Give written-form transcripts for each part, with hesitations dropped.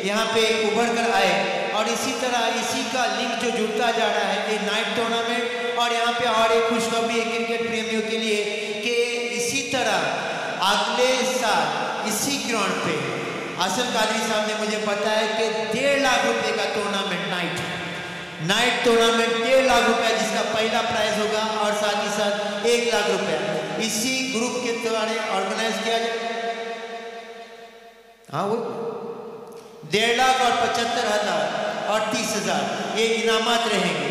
यहाँ पे उभर कर आए और इसी तरह इसी का लिंक जो जुड़ता जा रहा है ये नाइट टूर्नामेंट। और यहाँ पे और एक खुशखबरी है क्रिकेट प्रेमियों के लिए कि इसी तरह अगले साल इसी ग्राउंड पे हसन कादरी साहब ने मुझे बताया कि 1.5 लाख रुपए का टूर्नामेंट नाइट टूर्नामेंट 1.5 लाख रुपया जिसका पहला प्राइज होगा और साथ ही साथ 1 लाख रुपया इसी ग्रुप के द्वारा ऑर्गेनाइज किया जाए। हाँ वो 1.5 लाख और 75,000 और 30,000 ये इनामात रहेंगे।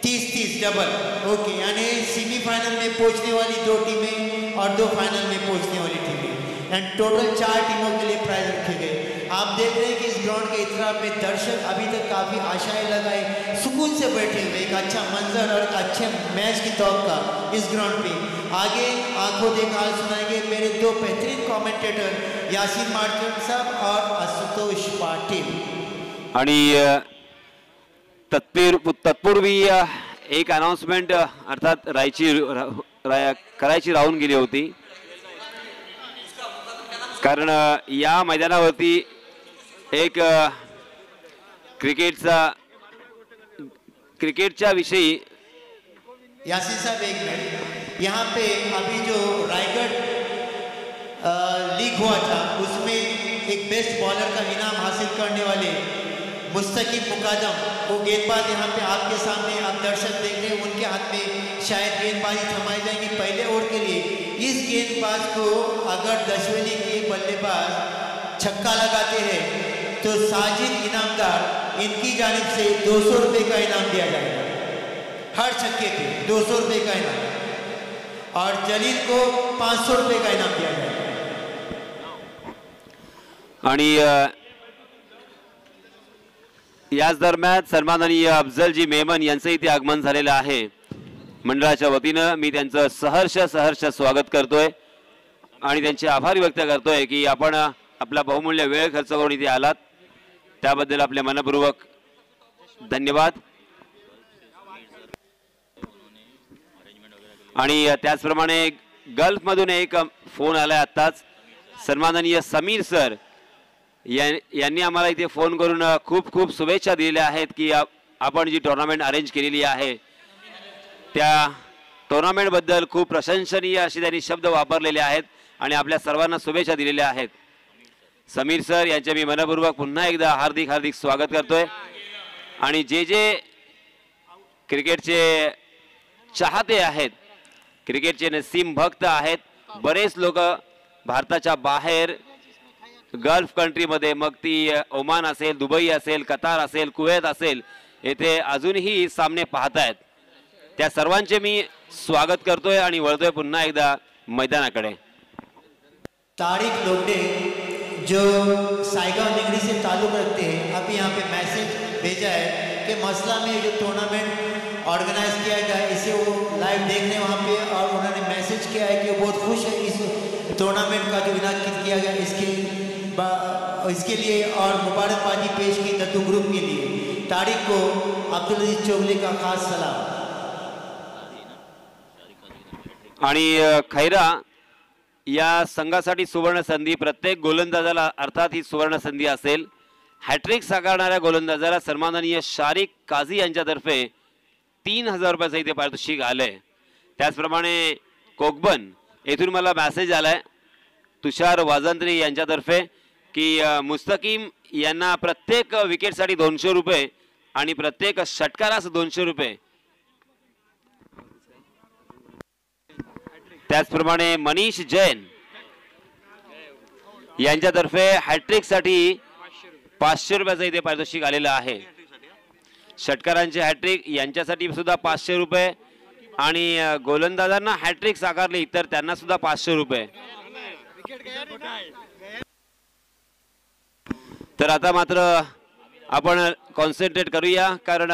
30-30 डबल ओके, यानी सेमीफाइनल में पहुंचने वाली 2 टीमें और 2 फाइनल में पहुंचने वाली टीमें एंड टोटल 4 टीमों के लिए प्राइज रखे गए। आप देख रहे हैं कि इस ग्राउंड के इतना में दर्शक अभी तक काफ़ी आशाएं लगाए सुकून से बैठे हुए, एक अच्छा मंजर और अच्छे मैच की तौका इस ग्राउंड पे। आगे आंखों देख हाल सुनाएंगे मेरे 2 बेहतरीन कमेंटेटर यासीन मार्केट साहब और आशुतोष पाटिल। आणि तत्पूर्वी एक अनाउन्समेंट अर्थात करायची राहून गेली होती, कारण या मैदानावरती एक क्रिकेटच्या विषयी यासीन साहब एक मिनट, यहाँ पे अभी जो रायगढ़ लीग हुआ था उसमें एक बेस्ट बॉलर का इनाम हासिल करने वाले मुस्तकीम मुकादम वो गेंदबाज यहाँ पे आपके सामने आप दर्शक देख रहे हैं, उनके हाथ में शायद गेंदबाजी थमाई जाएगी पहले ओवर के लिए। इस गेंदबाज को अगर दशवेली के बल्लेबाज छक्का लगाते हैं तो साजिद इनामदार इनकी जानिब से 200 रुपये का इनाम दिया जाएगा, हर छक्के पे 200 रुपये का इनाम, और जलील को 500 रुपये का इनाम दिया जाएगा। आणि याच दरम्यान सन्माननीय अफजलजी मेमन यांचं इथे आगमन झालेलं आहे। मंडळाच्या वतीनं मी त्यांचं सहर्ष स्वागत करतोय आणि त्यांचे आभार व्यक्त करतोय की आपण आपला बहुमूल्य वेळ खर्च करून इथे आलात, त्याबद्दल आपले मनपूर्वक धन्यवाद। आणि त्याचप्रमाणे गल्फमधून एक फोन आलाय आत्ताच, सन्माननीय समीर सर यांनी आम्हाला इथे फोन करून खूप शुभेच्छा दिलेल्या आहेत की आपण जी टुर्नामेंट अरेंज केलेली आहे त्या टुर्नामेंट बद्दल खूप प्रशंसनीय असे त्यांनी शब्द वापरलेले आहेत आणि आपल्या सर्वांना शुभेच्छा दिलेल्या आहेत। समीर सर यांचे मी मनपूर्वक पुन्हा एकदा हार्दिक स्वागत करतोय। आणि जे क्रिकेटचे चाहते आहेत, क्रिकेटचे नसीम भक्त आहेत, बरेच लोक भारताच्या बाहेर गल्फ कंट्रीमध्ये, मग ती ओमान असेल, दुबई असेल, कतार असेल, कुवेत असेल, येथे अजूनही सामने पाहतायत, त्या सर्वांचे मी स्वागत करतोय आणि वळतोय पुन्हा एकदा मैदानाकडे। तारिक लोगडे जो साइगांव निगरी से ताल्लुक़ रखते हैं, अभी यहाँ पे मैसेज भेजा है कि मसला में जो टूर्नामेंट ऑर्गेनाइज किया गया है इसे वो लाइव देख रहे हैं वहाँ पे, और उन्होंने मैसेज किया है कि वो बहुत खुश है इस टूर्नामेंट का जो इनाक़ाद किया गया इसके लिए, और मुबारकबादी पेश की दत्तू ग्रुप के लिए। तारिक को अब्दुल अजीज चौगले का खास सलाम। आणि खैरा या संघासाठी सुवर्ण संधी, प्रत्येक गोलंदाजाला अर्थात ही सुवर्ण संधी असेल। हॅट्रिक साकारणाऱ्या गोलंदाजाला सन्माननीय शारिक काझी यांच्यातर्फे 3,000 रुपयाचं इथे पारितोषिक आलंय। त्याचप्रमाणे कोकबन येथून मला मेसेज आलाय तुषार वाजंत्री यांच्यातर्फे की मुस्तकीम यांना प्रत्येक विकेटसाठी 200 रुपये आणि प्रत्येक षटकारास 200 रुपये। त्याचप्रमाणे मनीष जैन यांच्यातर्फे हॅट्रिकसाठी 500 रुपयाचं इथे पारितोषिक आलेलं आहे। षटकारांचे हॅट्रिक यांच्यासाठी सुद्धा 500 रुपये आणि गोलंदाजांना हॅट्रिक साकारली तर त्यांना सुद्धा 500 रुपये। तर आता मात्र आपण कॉन्सन्ट्रेट करूया, कारण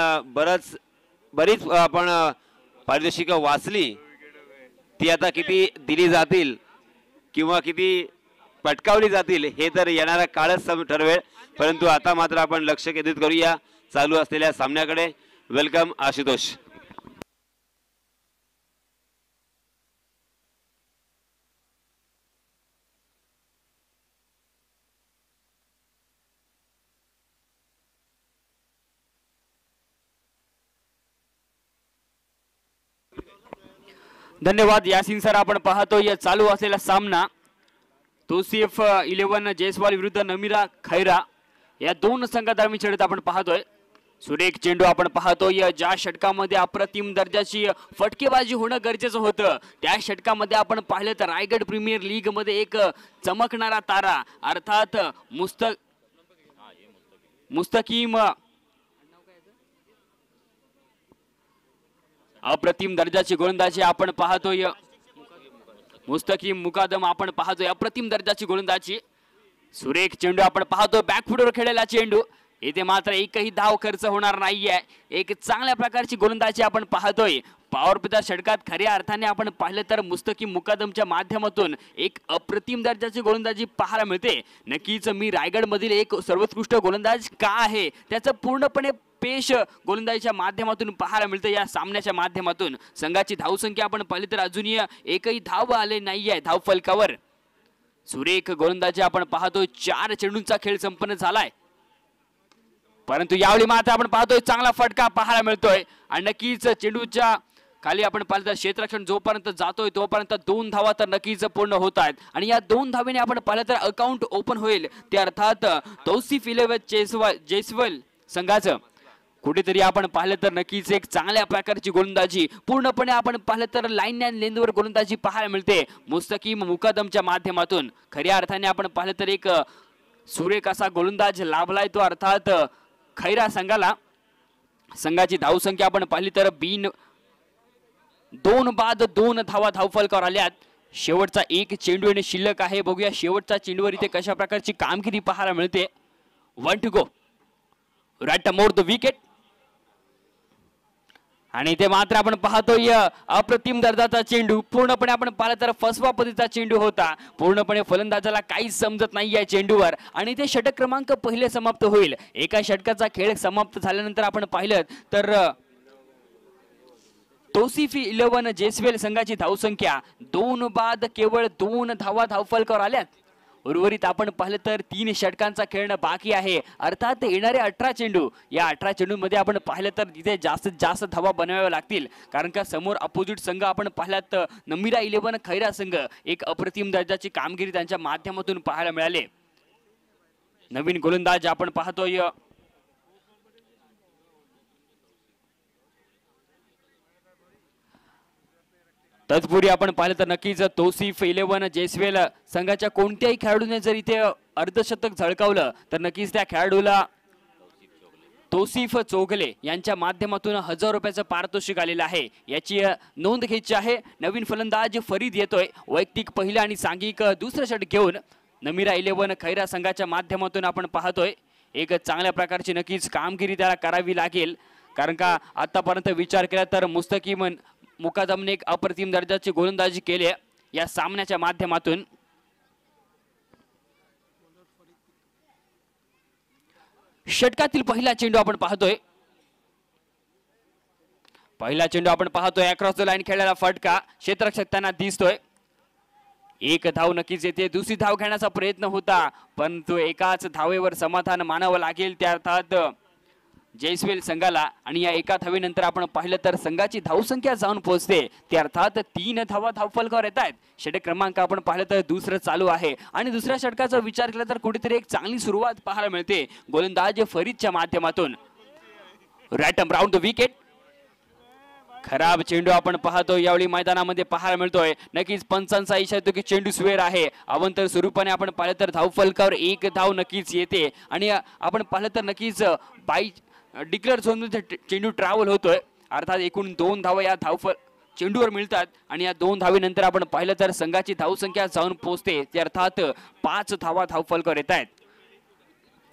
बरीच आपण पारितोषिक वाचली, ती आता किती दिली जातील किंवा किती पटकावली जातील हे तर येणारा काळच ठरवेल, परंतु आता मात्र आपण लक्ष केंद्रित करूया चालू असलेल्या सामन्याकडे। वेलकम आशुतोष। धन्यवाद यासिन सर. आपण पाहतो या चालू असलेला सामना तौसिफ 11 जयस्वाल विरुद्ध नमिरा खैरा या दोन संघादरम्यान खेळत आपण पाहतोय. सुरेख चेंडू आपण पाहतोय. ज्या षटकामध्ये अप्रतिम दर्जाची फटकेबाजी होणं गरजेचं होतं त्या षटकामध्ये आपण पाहिलं तर रायगड प्रीमियर लीग मध्ये एक चमकणारा तारा अर्थात मुस्तकीम अप्रतिम दर्जाची गोलंदाजी आपण पाहतोय. मुस्तकीम मुकादम आपण पाहतोय अप्रतिम दर्जाची गोलंदाजी. सुरेख चेंडू आपण पाहतोय. बॅकफुटवर खेळलेला चेंडू. इथे मात्र एकही धाव खर्च होणार नाहीये. एक चांगल्या प्रकारची गोलंदाजी आपण पाहतोय. पॉवर प्लेच्या षटकात खऱ्या अर्थाने आपण पाहिलं तर मुस्तकीम मुकादमच्या माध्यमातून एक अप्रतिम दर्जाची गोलंदाजी पाहायला मिळते. नक्कीच मी रायगड मधील एक सर्वोत्कृष्ट गोलंदाज का आहे त्याचं पूर्णपणे पेश गोलंदाजीच्या माध्यमातून पाहायला मिळते. या सामन्याच्या माध्यमातून संघाची धावसंख्या आपण पाहिली तर अजूनही एकही धाव आले नाहीये धाव फलकावर. सुरेख गोलंदाजी आपण पाहतोय. 4 चेंडूंचा खेळ संपन्न झालाय परंतु यावेळी मात्र आपण पाहतोय चांगला फटका पाहायला मिळतोय आणि नक्कीच चेंडूच्या खाली आपण पाहिलं तर क्षेत्ररक्षण जोपर्यंत जातोय तोपर्यंत 2 धावा तर नक्कीच पूर्ण होत आहेत आणि या 2 धावेने आपण पाहिलं तर अकाउंट ओपन होईल. ते अर्थात तौसिफ 11 जयस्वाल संघाचं कुठेतरी आपण पाहिलं तर नक्कीच एक चांगल्या प्रकारची गोलंदाजी पूर्णपणे आपण पाहिलं तर लाईन अँड लेंथवर गोलंदाजी पाहायला मिळते मुस्तकीम मुकादमच्या माध्यमातून. खऱ्या अर्थाने आपण पाहिलं तर एक सुरेख असा गोलंदाज लाभलाय तो अर्थात खैरा संघाला. संघाची धावसंख्या आपण पाहिली तर 2 बाद 2 धावा धावफलकावर आल्यात. शेवटचा एक चेंडू आणि शिल्लक आहे. बघूया शेवटच्या चेंडूवर इथे कशा प्रकारची कामगिरी पाहायला मिळते. 1 to go right more the wicket आणि इथे मात्र आपण पाहतोय अप्रतिम दर्जाचा चेंडू. पूर्णपणे आपण पाहिलं तर फसवा पद्धतीचा चेंडू होता. पूर्णपणे फलंदाजाला काहीच समजत नाही या चेंडूवर आणि इथे षटक क्रमांक पहिले समाप्त होईल. एका षटकाचा खेळ समाप्त झाल्यानंतर आपण पाहिलं तर तौसिफ 11 जयस्वाल संघाची धावसंख्या 2 बाद केवळ 2 धावा धावफलकावर आल्यात. उर्वरित आपण पाहिलं तर 3 षटकांचा खेळणं बाकी आहे. अर्थात येणारे 18 चेंडू या 18 चेंडूंमध्ये आपण पाहिलं तर तिथे जास्तीत जास्त धावा बनवाव्या लागतील कारण का समोर अपोजिट संघ आपण पाहिलात नमिरा 11 खैरा संघ एक अप्रतिम दर्जाची कामगिरी त्यांच्या माध्यमातून पाहायला मिळाले. नवीन गोलंदाज आपण पाहतोय तत्पूर्वी आपण पाहिलं तर नक्कीच तौसिफ 11 जयस्वाल संघाच्या कोणत्याही खेळाडूने जर इथे अर्धशतक झळकावलं तर नक्कीच त्या खेळाडूला तौसिफ चोगले यांच्या माध्यमातून 1000 रुपयाचं पारितोषिक आलेलं आहे. याची नोंद घ्यायची आहे. नवीन फलंदाज फरीद येतोय वैयक्तिक पहिलं आणि सांघिक दुसरं षटक घेऊन. नमिरा 11 खैरा संघाच्या माध्यमातून आपण पाहतोय एक चांगल्या प्रकारची नक्कीच कामगिरी त्याला करावी लागेल कारण का आतापर्यंत विचार केला तर मुस्तकीम मुकादमने एक अप्रतिम दर्जाची गोलंदाजी केली या सामन्याच्या माध्यमातून. षटकातील पहिला चेंडू आपण पाहतोय. पहिला चेंडू आपण पाहतोय अक्रॉस द लाईन खेळलेला फटका क्षेत्ररक्षक त्यांना दिसतोय. एक धाव नक्कीच येते. दुसरी धाव घेण्याचा प्रयत्न होता परंतु एकाच धावेवर समाधान मानावं लागेल त्या अर्थात जयस्वाल संघाला आणि या एका धावेनंतर आपण पाहिलं तर संघाची धावसंख्या जाऊन पोहोचते ते अर्थात 3 धावा धावफलकावर येत आहेत. षटक क्रमांक आपण पाहिलं तर दुसरं चालू आहे आणि दुसऱ्या षटकाचा विचार केला तर कुठेतरी एक चांगली सुरुवात पाहायला मिळते गोलंदाज फरीदच्या माध्यमातून. Right round the wicket. खराब चेंडू आपण पाहतो यावेळी मैदानामध्ये पाहायला मिळतोय. नक्कीच पंचांचा इशारा येतो की चेंडू स्वेर आहे. अवंतर स्वरूपाने आपण पाहिलं तर धावफलकावर 1 धाव नक्कीच येते आणि आपण पाहिलं तर नक्कीच बाई डिक्लेअर झोन मध्ये चेंडू ट्रॅव्हल होतोय अर्थात एकूण 2 धावा या चेंडूवर मिळतात आणि या 2 धावेनंतर आपण पाहिलं तर संघाची धावसंख्या जाऊन पोहोचते ते अर्थात 5 धावा धावफलकावर येत आहेत.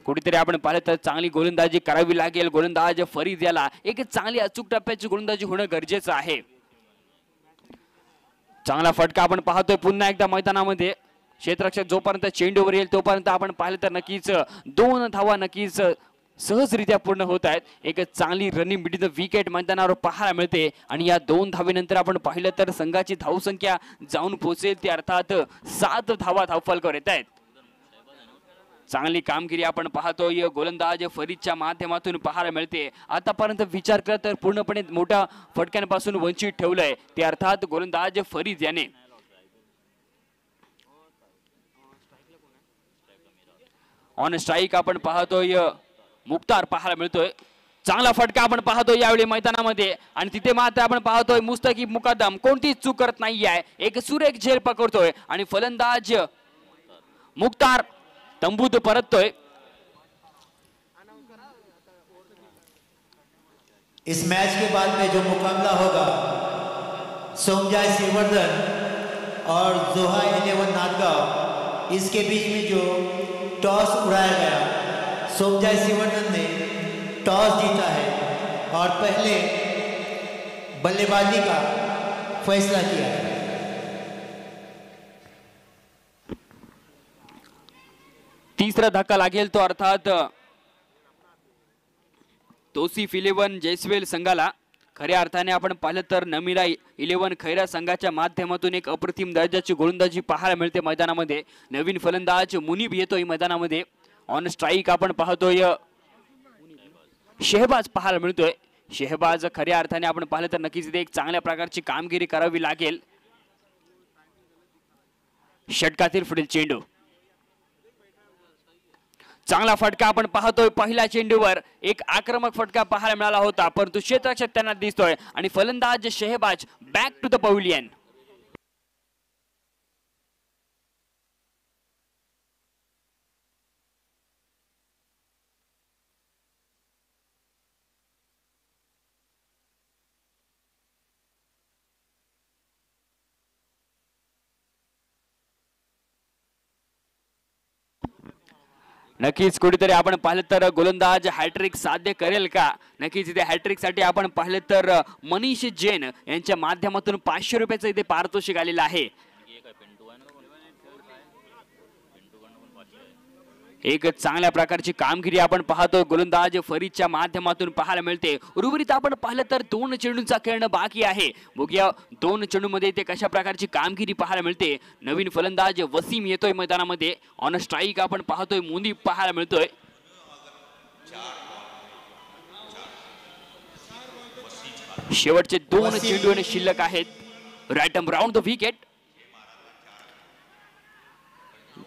कुठेतरी आपण पाहिलं तर चांगली गोलंदाजी करावी लागेल. गोलंदाज फरीद याला एक चांगली अचूक टप्प्याची गोलंदाजी होणं गरजेचं आहे. चांगला फटका आपण पाहतोय पुन्हा एकदा मैदानामध्ये. क्षेत्ररक्षक जोपर्यंत चेंडूवर येईल तोपर्यंत आपण पाहिलं तर नक्कीच 2 धावा नक्कीच सहजरित्या पूर्ण होत आहेत. एक चांगली रनिंग बिटवीन द विकेट मैदानावर पाहायला मिळते आणि या 2 धावेनंतर आपण पाहिलं तर संघाची धावसंख्या जाऊन पोहोचेल ते अर्थात 7 धावा धावफलकावर येत आहेत. चांगली कामगिरी आपण पाहतोय गोलंदाज फरीदच्या माध्यमातून पाहायला मिळते. आतापर्यंत विचार केला तर पूर्णपणे मोठ्या फटक्यांपासून वंचित ठेवलंय ते अर्थात गोलंदाज फरीद याने. ऑन स्ट्राईक आपण पाहतोय मुख्तार पाहायला मिळतोय. चांगला फटका आपण पाहतोय यावेळी मैदानामध्ये आणि तिथे मात्र आपण पाहतोय मुस्तकीब मुकादम कोणतीच चूक करत नाहीये. एक सुरेख झेल पकडतोय आणि फलंदाज मुख्तार तंबूत परततोय. इस मैच के बाद में जो मुकाबला होगा सोमजाय श्रीवर्धन और जोहा 11 नांदगांव, इसके बीच में जो टॉस उड़ाया गया, सोमजाय श्रीवर्धन ने टॉस जीता है और पहले बल्लेबाजी का फैसला किया है. तीसरा धक्का लागेल तो अर्थात तौसिफ 11 जैसवेल संघाला. खऱ्या अर्थाने आपण पाहिलं तर नमिरा 11 खैरा संघाच्या माध्यमातून एक अप्रतिम दर्जाची गोलंदाजी पाहायला मिळते मैदानामध्ये. नवीन फलंदाज मुनीब येतोय मैदानामध्ये. ऑन स्ट्राईक आपण पाहतोय शेहबाज पाहायला मिळतोय. शेहबाज खऱ्या अर्थाने आपण पाहिलं तर नक्कीच एक चांगल्या प्रकारची कामगिरी करावी लागेल. षटकातील पुढील चेंडू चांगला फटका आपण पाहतोय. पहिल्या चेंडूवर एक आक्रमक फटका पाहायला मिळाला होता परंतु क्षेत्ररक्षक त्यांना दिसतोय आणि फलंदाज Shahbaz back to the pavilion. नक्कीच कुठेतरी आपण पाहिलं तर गोलंदाज हॅट्रिक साध्य करेल का. नक्कीच इथे हॅट्रिक साठी आपण पाहिलं तर मनीष जैन यांच्या माध्यमातून 500 रुपयाचं इथे पारितोषिक आलेलं आहे. एक चांगल्या प्रकारची कामगिरी आपण पाहतो गोलंदाज फरीदच्या माध्यमातून पाहायला मिळते. उर्वरित आपण पाहिलं तर 2 चेंडूंचा खेळणं बाकी आहे. बघूया 2 चेंडूमध्ये ते कशा प्रकारची कामगिरी पाहायला मिळते. नवीन फलंदाज वसीम येतोय मैदानामध्ये. ऑन स्ट्राईक आपण पाहतोय मुनीब पाहायला मिळतोय. शेवटचे 2 चेंडू शिल्लक आहेत. Right arm round the wicket.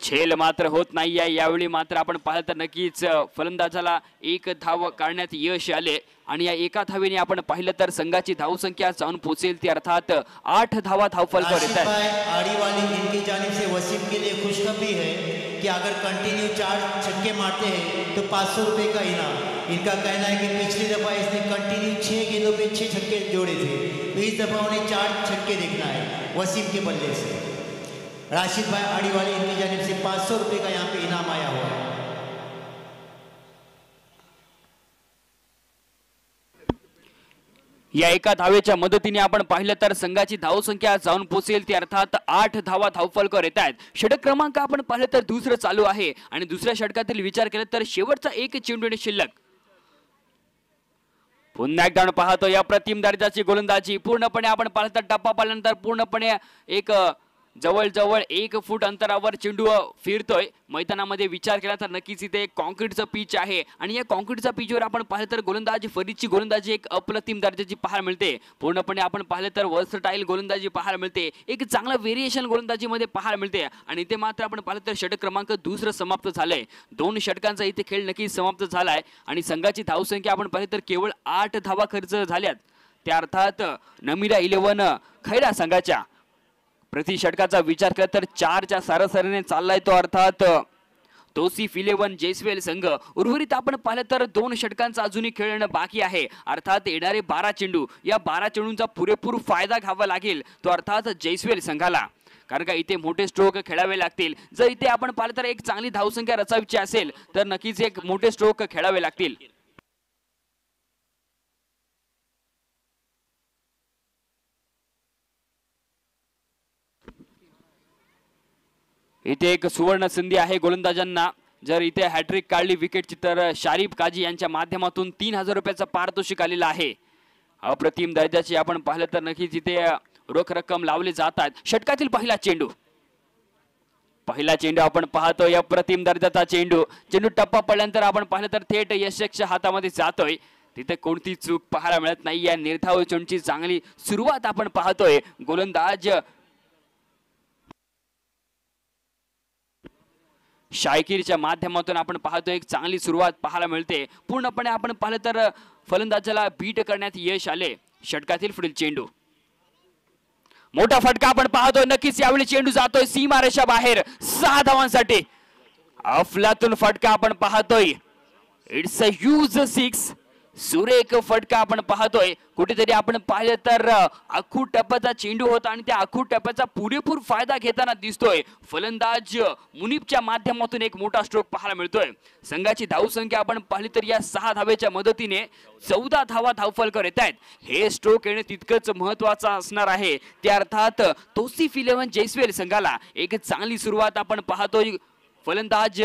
झेल मात्र होत नाहीये यावेळी. मात्र आपण पाहिलं तर नक्कीच फलंदाजाला 1 धाव काढण्यात यश आले आणि या एका धावेने आपण पाहिलं तर संघाची धावसंख्या जाऊन पोहोचेल ती अर्थात 8 धावा धावफलकावर येतात. आड़ी वाली इनकी जानिब से वसीम के लिए खुशखबरी है कि अगर कंटिन्यू 4 छक्के मारते हैं तो 500 रुपए का इनाम. इनका कहना है कि पिछली दफा इसने कंटिन्यू 6 गेंदों पे 6 छक्के जोड़े थे, तो इस दफा उन्हें 4 छक्के देखना है वसीम के बल्ले से. राशिद भाई आड़ी वाली इनकी जानिब से 500 रुपए का यहाँ पे इनाम आया हुआ है. या एका धावेच्या मदतीने आपण पाहिलं तर संघाची धावसंख्या जाऊन पोहोचेल ती अर्थात 8 धावा धावफलकावर येत आहेत. षटक क्रमांक आपण पाहिलं तर दुसरं चालू आहे आणि दुसऱ्या षटकातील विचार केला तर शेवटचा 1 चेंडू शिल्लक. पुन्हा एकदा पाहतो या प्रतिम दर्जाची गोलंदाजी. पूर्णपणे आपण पाहिलं तर टप्पा पाहिल्यानंतर पूर्णपणे एक जवळजवळ 1 फूट अंतरावर चेंडू फिरतोय मैदानामध्ये. विचार केला तर नक्कीच इथे कॉन्क्रीटचं पिच आहे आणि या कॉन्क्रीटच्या पिचवर आपण पाहिलं तर गोलंदाजी फरीदची गोलंदाजी एक अप्रतिम दर्जाची पाहायला मिळते. पूर्णपणे आपण पाहिलं तर वर्सटाईल गोलंदाजी पाहायला मिळते. एक चांगला व्हेरिएशन गोलंदाजीमध्ये पाहायला मिळते आणि इथे मात्र आपण पाहिलं तर षटक क्रमांक दुसरं समाप्त झालंय. 2 षटकांचा इथे खेळ नक्कीच समाप्त झालाय आणि संघाची धावसंख्या आपण पाहिलं तर केवळ 8 धावा खर्च झाल्यात. त्या अर्थात नमिरा 11 खैरा संघाच्या प्रति षटकाचा विचार केला तर 4च्या सरासरीने चाललाय तो अर्थात तौसिफ 11 जैसवेल संघ. उर्वरित आपण पाहिलं तर 2 षटकांचा अजूनही खेळणं बाकी आहे. अर्थात येणारे 12 चेंडू, या 12 चेंडूंचा पुरेपूर फायदा घ्यावा लागेल तो अर्थात जैसवेल संघाला. कारण का इथे मोठे स्ट्रोक खेळावे लागतील. जर इथे आपण पाहिलं तर एक चांगली धावसंख्या रचायची असेल तर नक्कीच एक मोठे स्ट्रोक खेळावे लागतील. इथे एक सुवर्ण संधी आहे गोलंदाजांना. जर इथे हॅट्रिक काढली विकेटची तर शारीफ काजी यांच्या माध्यमातून 3000 रुपयाचा पारितोषिक आलेला आहे. अप्रतिम दर्जाची आपण पाहिलं तर नक्कीच इथे रोख रक्कम लावले जातात. षटकातील पहिला चेंडू पहिला चेंडू आपण पाहतोय अप्रतिम दर्जाचा चेंडू. चेंडू टप्पा पडल्यानंतर आपण पाहिलं तर थेट यशच्या हातामध्ये जातोय. तिथे कोणती चूक पाहायला मिळत नाही. या निर्धाव चेंडूची चांगली सुरुवात आपण पाहतोय. गोलंदाज शायकीरच्या माध्यमातून आपण पाहतोय एक चांगली सुरुवात पाहायला मिळते. पूर्णपणे आपण पाहिलं तर फलंदाजाला बीट करण्यात यश आले. षटकातील पुढील चेंडू मोठा फटका आपण पाहतोय. नक्कीच यावेळी चेंडू जातोय सीमारेषा बाहेर 6 धावांसाठी. अफलातून फटका आपण पाहतोय. It's a huge 6. सुरेख फटका आपण पाहतोय. कुठेतरी आपण पाहिलं तर आखू टप्प्याचा चेंडू होता आणि त्या आखू टप्प्याचा पुरेपूर फायदा घेताना दिसतोय फलंदाज मुनीबच्या माध्यमातून एक मोठा स्ट्रोक पाहायला मिळतोय. संघाची धावसंख्या आपण पाहिली तर या 6 धावेच्या मदतीने 14 धावा धावफलकर येत आहेत. हे स्ट्रोक येणे तितकंच महत्वाचं असणार आहे. त्या अर्थात तौसिफ 11 जैस्वेल संघाला एक चांगली सुरुवात आपण पाहतोय फलंदाज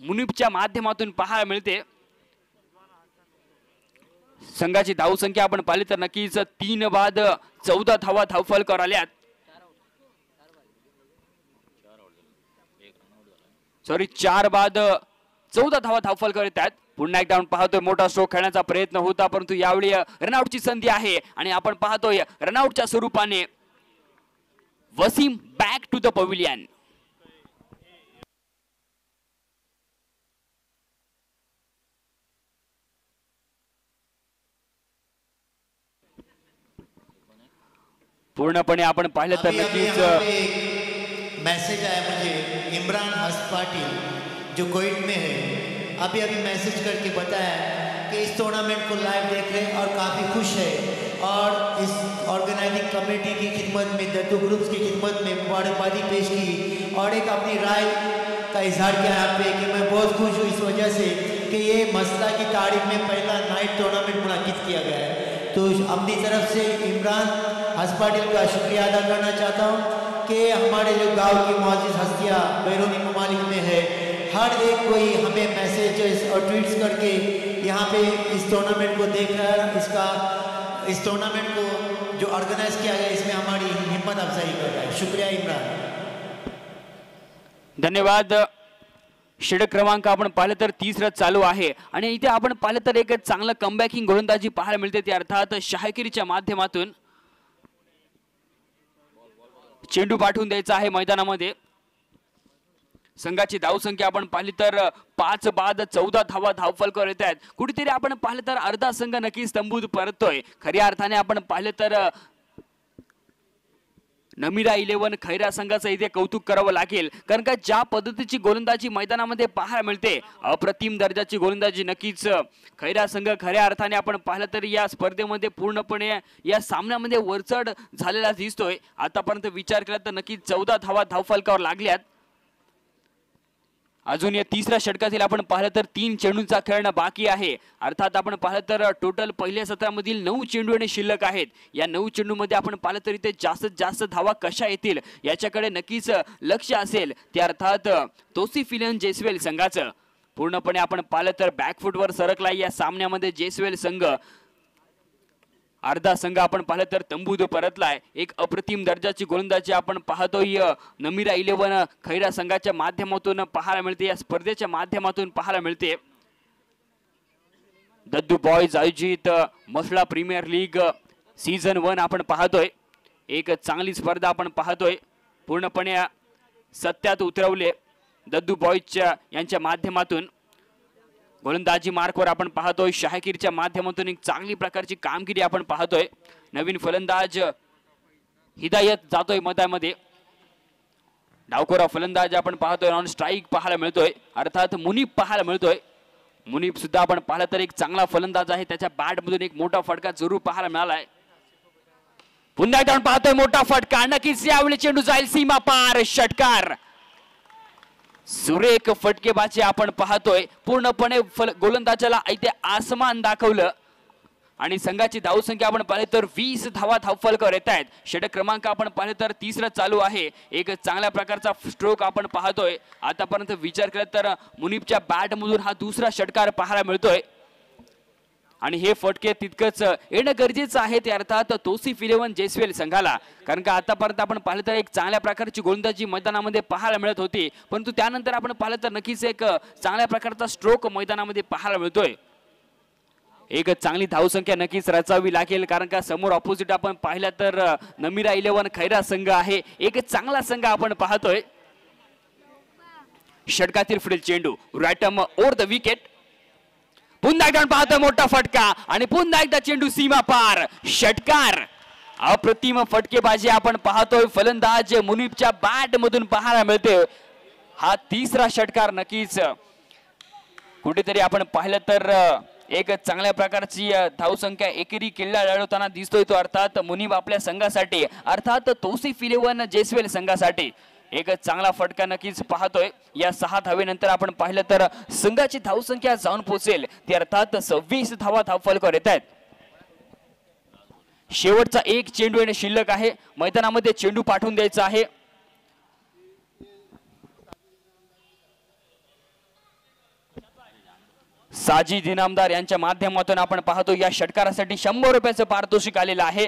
मुनीबच्या माध्यमातून पाहायला मिळते. संघाची धावसंख्या आपण पाहिली तर नक्कीच 3 बाद 14 धावा धावफलकर आल्यात. 4 बाद 14 धावा धावफलकर येतात. पुन्हा एकदा आपण पाहतोय मोठा स्ट्रोक खेळण्याचा प्रयत्न होता परंतु यावेळी रनआउटची संधी आहे आणि आपण पाहतोय रनआउटच्या स्वरूपाने Wasim back to the pavilion. पूर्णपणे आपण पाहिलं तर नक्कीच मैसेज आया मुझे इमरान हस्पाटिल जो कोइट में है अभी मैसेज करके बताया कि इस टूर्नामेंट को लाइव देख रहे हैं और काफ़ी खुश है और इस ऑर्गेनाइजिंग कमेटी की खिदमत में दद्दू ग्रुप्स की खिदमत में मुबारकबादी पेश की और एक अपनी राय का इजहार किया यहाँ पे कि मैं बहुत खुश हूँ इस वजह से कि ये मसला की तारीख में पहला नाइट टूर्नामेंट मुनाकिद किया गया है. तो अपनी तरफ से इमरान हस्पाटिल का शुक्रिया अदा करना चाहता हूँ कि हमारे जो गांव की मौजूद हस्तियाँ बैरूनी ममालिक में है हर एक कोई हमें मैसेजेस और ट्वीट्स करके यहाँ पे इस टूर्नामेंट को देख रहा है. इस टूर्नामेंट को जो ऑर्गेनाइज किया गया इसमें हमारी हिम्मत अफजाई कर रहा है. शुक्रिया इमरान. धन्यवाद. षटक क्रमांक आपण पाहिलं तर 3 चालू आहे आणि इथे आपण पाहिलं तर एक चांगलं कमबॅकिंग गोलंदाजी पाहायला मिळते. त्या अर्थात शाहकीरच्या माध्यमातून चेंडू पाठवून द्यायचा आहे मैदानामध्ये. संघाची धावसंख्या आपण पाहिली तर 5 बाद 14 धावा धावफलकर येत आहेत. कुठेतरी आपण पाहिलं तर अर्धा संघ नक्कीच तंबूत परततोय. खऱ्या अर्थाने आपण पाहिलं तर नमिरा 11 खैरा संघाचं इथे कौतुक करावं लागेल कारण का ज्या पद्धतीची गोलंदाजी मैदानामध्ये पाहायला मिळते अप्रतिम दर्जाची गोलंदाजी. नक्कीच खैरा संघ खऱ्या अर्थाने आपण पाहिलं तर या स्पर्धेमध्ये पूर्णपणे या सामन्यामध्ये वरचढ झालेला दिसतोय. आतापर्यंत विचार केला तर नक्कीच 14 धावा धावफलकावर लागल्यात. अजून या 3ऱ्या षटकातील आपण पाहिलं तर 3 चेंडूंचा खेळणं बाकी आहे. अर्थात आपण पाहिलं तर टोटल पहिल्या सत्रामधील 9 चेंडू शिल्लक आहेत. या 9 चेंडूमध्ये आपण पाहिलं तर इथे जास्तीत जास्त धावा कशा येतील याच्याकडे नक्कीच लक्ष असेल. त्या अर्थात तौसिफ 11 जैस्वेल संघाचं पूर्णपणे आपण पाहिलं तर बॅकफुटवर सरकला या सामन्यामध्ये जैस्वेल संघ. अर्धा संघ आपण पाहिलं तर तंबूत परतलाय. एक अप्रतिम दर्जाची गोलंदाजी आपण पाहतोय नमिरा 11 खैरा संघाच्या माध्यमातून पाहायला मिळते. या स्पर्धेच्या माध्यमातून पाहायला मिळते. दद्दू बॉयज आयोजित मसळा प्रीमियर लीग सीझन 1 आपण पाहतोय. एक चांगली स्पर्धा आपण पाहतोय. पूर्णपणे सत्यात उतरवले दद्दू बॉयजच्या यांच्या माध्यमातून. गोलंदाजी मार्कवर आपण पाहतोय शाहकीरच्या माध्यमातून एक चांगली प्रकारची कामगिरी आपण पाहतोय. नवीन फलंदाज हिदायत जातोय मध्यामध्ये. डावखोरा फलंदाज आपण पाहतोय. ऑन स्ट्राईक पाहायला मिळतोय. अर्थात मुनीब पाहायला मिळतोय. मुनीब सुद्धा आपण पाहिलं तर एक चांगला फलंदाज आहे. त्याच्या बॅट मधून एक मोठा फटका जरूर पाहायला मिळालाय. पुन्हा एकदा आपण पाहतोय मोठा फटका. नक्कीच यावेळी चेंडू जाईल सीमा पार. षटकार. सुरेख फटकेबाजी आपण पाहतोय. पूर्णपणे गोलंदाजाला इथे आसमान दाखवलं आणि संघाची धावसंख्या आपण पाहिली तर 20 धावा धावफलकर येत आहेत. षटक क्रमांक आपण पाहिलं तर 3 चालू आहे. एक चांगल्या प्रकारचा स्ट्रोक आपण पाहतोय. आतापर्यंत विचार केला तर मुनीबच्या बॅट मधून हा 2रा षटकार पाहायला मिळतोय. आणि हे फटके तितकंच येणं गरजेचं आहे ते अर्थात तौसिफ 11 जेसवेल संघाला, कारण का आतापर्यंत आपण पाहिलं तर एक चांगल्या प्रकारची गोलंदाजी मैदानामध्ये पाहायला मिळत होती, परंतु त्यानंतर आपण पाहिलं तर नक्कीच एक चांगल्या प्रकारचा स्ट्रोक मैदानामध्ये पाहायला मिळतोय. एक चांगली धावसंख्या नक्कीच रचावी लागेल, कारण का समोर ऑपोजिट आपण पाहिलं तर नमिरा 11 खैरा संघ आहे. एक चांगला संघ आपण पाहतोय. षटकातील पुढील चेंडू रॅटम ओव्हर द विकेट. पुन्हा एकदा पाहतोय मोठा फटका आणि पुन्हा एकदा चेंडू सीमा पार. षटकार. अप्रतिम फटकेबाजी आपण पाहतोय. फलंदाज मुनीबच्या बॅट मधून पाहायला मिळते. हा तिसरा षटकार नक्कीच कुठेतरी आपण पाहिलं तर एक चांगल्या प्रकारची धावसंख्या एकेरी किल्ला लढवताना दिसतोय तो अर्थात मुनीब आपल्या संघासाठी, अर्थात तौसिफ 11 जेसवेल संघासाठी एक चांगला फटका नक्कीच पाहतोय. या 6 धावेनंतर आपण पाहिलं तर संघाची धावसंख्या जाऊन पोहोचेल ती अर्थात 26 धावा धावफलकावर येत आहेत. शेवटचा एक चेंडू येणे शिल्लक आहे. मैदानामध्ये चेंडू पाठवून द्यायचा आहे. साजिद इनामदार यांच्या माध्यमातून आपण पाहतो या षटकारासाठी 100 रुपयाचं पारितोषिक आलेलं आहे.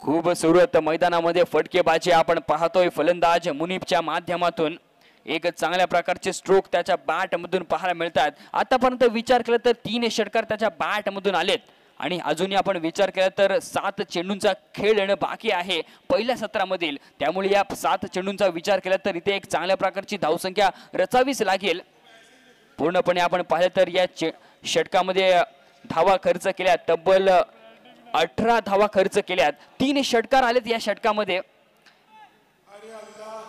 खूप सुरत मैदानामध्ये फटकेबाजी आपण पाहतोय. फलंदाज मुनीबच्या माध्यमातून एक चांगल्या प्रकारचे स्ट्रोक त्याच्या बॅट मधून पाहायला मिळतात. आतापर्यंत विचार केला तर 3 षटकार त्याच्या बॅट मधून आलेत आणि अजूनही आपण विचार केला तर 7 चेंडूंचा खेळ येणं बाकी आहे पहिल्या सत्रामधील. त्यामुळे या 7 चेंडूंचा विचार केला तर इथे एक चांगल्या प्रकारची धावसंख्या रचावीच लागेल. पूर्णपणे आपण पाहिलं तर या षटकामध्ये धावा खर्च केल्या, तब्बल 18 धावा खर्च केल्यात. 3 षटकार आलेत या षटकामध्ये.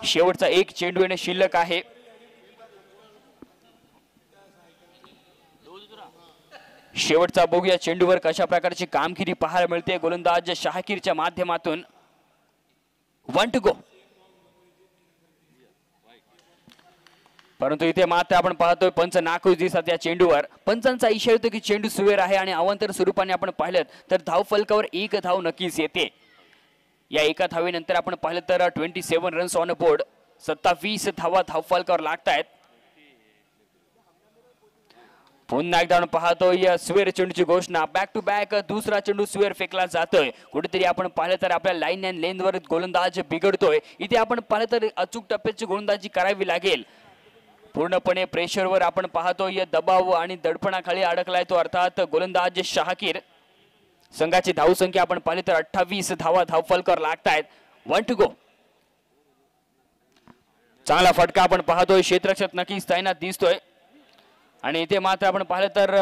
शेवटचा एक चेंडू येणे शिल्लक आहे. शेवटचा बघूया चेंडूवर कशा प्रकारची कामगिरी पाहायला मिळते गोलंदाज शाहकीरच्या माध्यमातून. 1 to go. परंतु इथे मात्र आपण पाहतोय पंच नाखुश दिसतात या चेंडूवर. पंचांचा इशारा होतो की चेंडू सुवेर आहे आणि अवांतर स्वरूपाने आपण पाहिलं तर धाव फलकावर 1 धाव नक्कीच येते. या 1 धावेनंतर आपण पाहिलं तर 27 रन्स ऑन बोर्ड. 27 धावा धाव फलकावर लागतायत. पुन्हा एकदा आपण पाहतोय स्वेर चेंडूची घोषणा. बॅक टू बॅक दुसरा चेंडू स्वेर फेकला जातोय. कुठेतरी आपण पाहिलं तर आपल्या लाईन अँड लेनवर गोलंदाज बिघडतोय. इथे आपण पाहिलं तर अचूक टप्प्याची गोलंदाजी करावी लागेल. पूर्णपणे प्रेशरवर आपण पाहतोय दबाव आणि दडपणाखाली अडकलाय तो अर्थात गोलंदाज शाहकीर. संघाची धावसंख्या आपण पाहिली तर 28 धावा धावफलकावर लागतायत. 1 to go. चांगला फटका आपण पाहतोय. क्षेत्ररक्षक नक्कीच तैनात दिसतोय आणि इथे मात्र आपण पाहिलं तर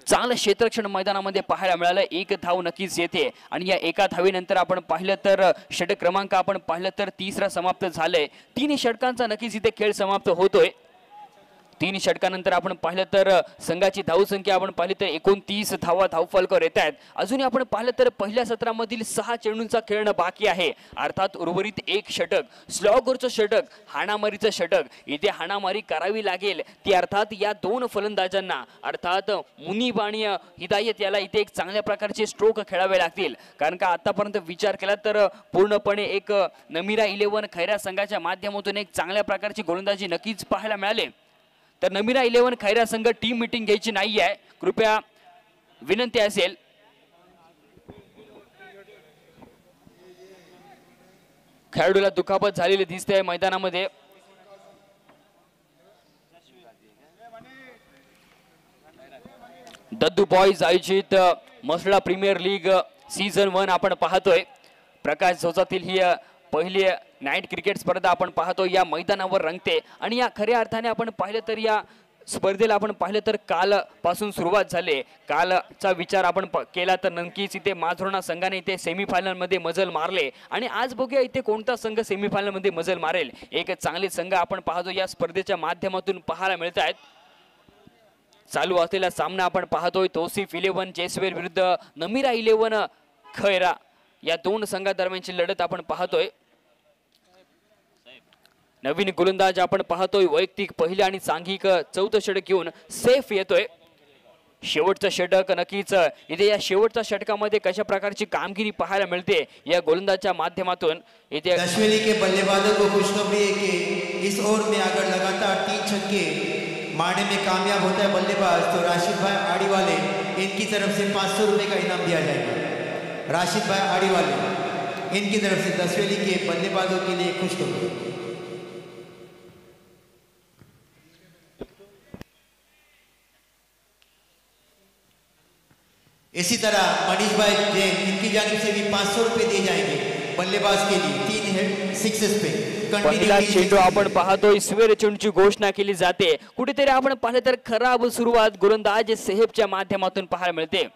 चांगलं क्षेत्ररक्षण मैदानामध्ये पाहायला मिळालं. 1 धाव नक्कीच येते आणि या 1 धावेनंतर आपण पाहिलं तर षटक क्रमांक आपण पाहिलं तर 3रा समाप्त झालंय. 3 षटकांचा नक्कीच इथे खेळ समाप्त होतोय. 3 षटकानंतर आपण पाहिलं तर संघाची धावसंख्या आपण पाहिली तर 29 धावा धावफलकावर येत आहेत. अजूनही आपण पाहिलं तर पहिल्या सत्रामधील 6 चेंडूंचा खेळणं बाकी आहे. अर्थात उर्वरित 1 षटक, स्लॉगरचं षटक, हाणामारीचं षटक. इथे हाणामारी करावी लागेल ती अर्थात या 2 फलंदाजांना अर्थात मुनीब आणि हिदायत याला इथे एक चांगल्या प्रकारचे स्ट्रोक खेळावे लागतील. कारण का आतापर्यंत विचार केला तर पूर्णपणे एक नमिरा 11 खैरा संघाच्या माध्यमातून एक चांगल्या प्रकारची गोलंदाजी नक्कीच पाहायला मिळाले. तर नमिरा 11 खैरा संघ टीम मीटिंग घ्यायची नाही आहे, कृपया विनंती असेल. खेळाडूला दुखापत झालेली दिसते मैदानामध्ये. दद्दू बॉयज आयोजित मसळा प्रीमियर लीग सीझन 1 आपण पाहतोय. प्रकाश झोजातील ही पहिली नाईट क्रिकेट स्पर्धा आपण पाहतो या मैदानावर रंगते आणि या खऱ्या अर्थाने आपण पाहिलं तर या स्पर्धेला आपण पाहिलं तर काल पासून सुरुवात झाली. कालचा विचार आपण केला तर नक्कीच इथे माझोर्णा संघाने इथे सेमीफायनल मध्ये मजल मारले आणि आज बघूया इथे कोणता संघ सेमीफायनल मध्ये मजल मारेल. एक चांगले संघ आपण पाहतो या स्पर्धेच्या माध्यमातून पाहायला मिळत आहेत. चालू असलेला सामना आपण पाहतोय तौसिफ 11 जेसवेल विरुद्ध नमिरा 11 खैरा या 2 संघादरम्यानची लढत आपण पाहतोय. नवीन गोलंदाज आपण पाहतोय वैयक्तिक पहिल्या आणि सांघिक 4थं षटक घेऊन सेफ येतोय. शेवटचं षटक नक्कीच इथे या शेवटच्या षटकामध्ये कशा प्रकारची कामगिरी पाहायला मिळते या गोलंदाजच्या माध्यमातून इथे दशवेली के बल्लेबाजों को खुशखबरी है कि इस ओवर में अगर लगातार 3 छक्के मारने में कामयाब होता है बल्लेबाज तो राशिद भाई आड़ीवाले इनकी तरफ से 500 रुपए का इनाम दिया जाएगा। राशिद भाई आड़ीवाले इनकी तरफ से दशवेली के बल्लेबाजों के लिए खुशखबरी। इसी तरह मनीष भाई जैन इनकी जानिब से भी 500 रुपए दिए जाएंगे बल्लेबाज के लिए 3 हेड सिक्सेस पे। पहिला चेंडू आपण पाहतोय स्वेर चेंडूची घोषणा केली जाते। कुठेतरी आपण पाहिले तर खराब सुरुवात गोलंदाज सेहबच्या माध्यमातून पाहायला मिळते।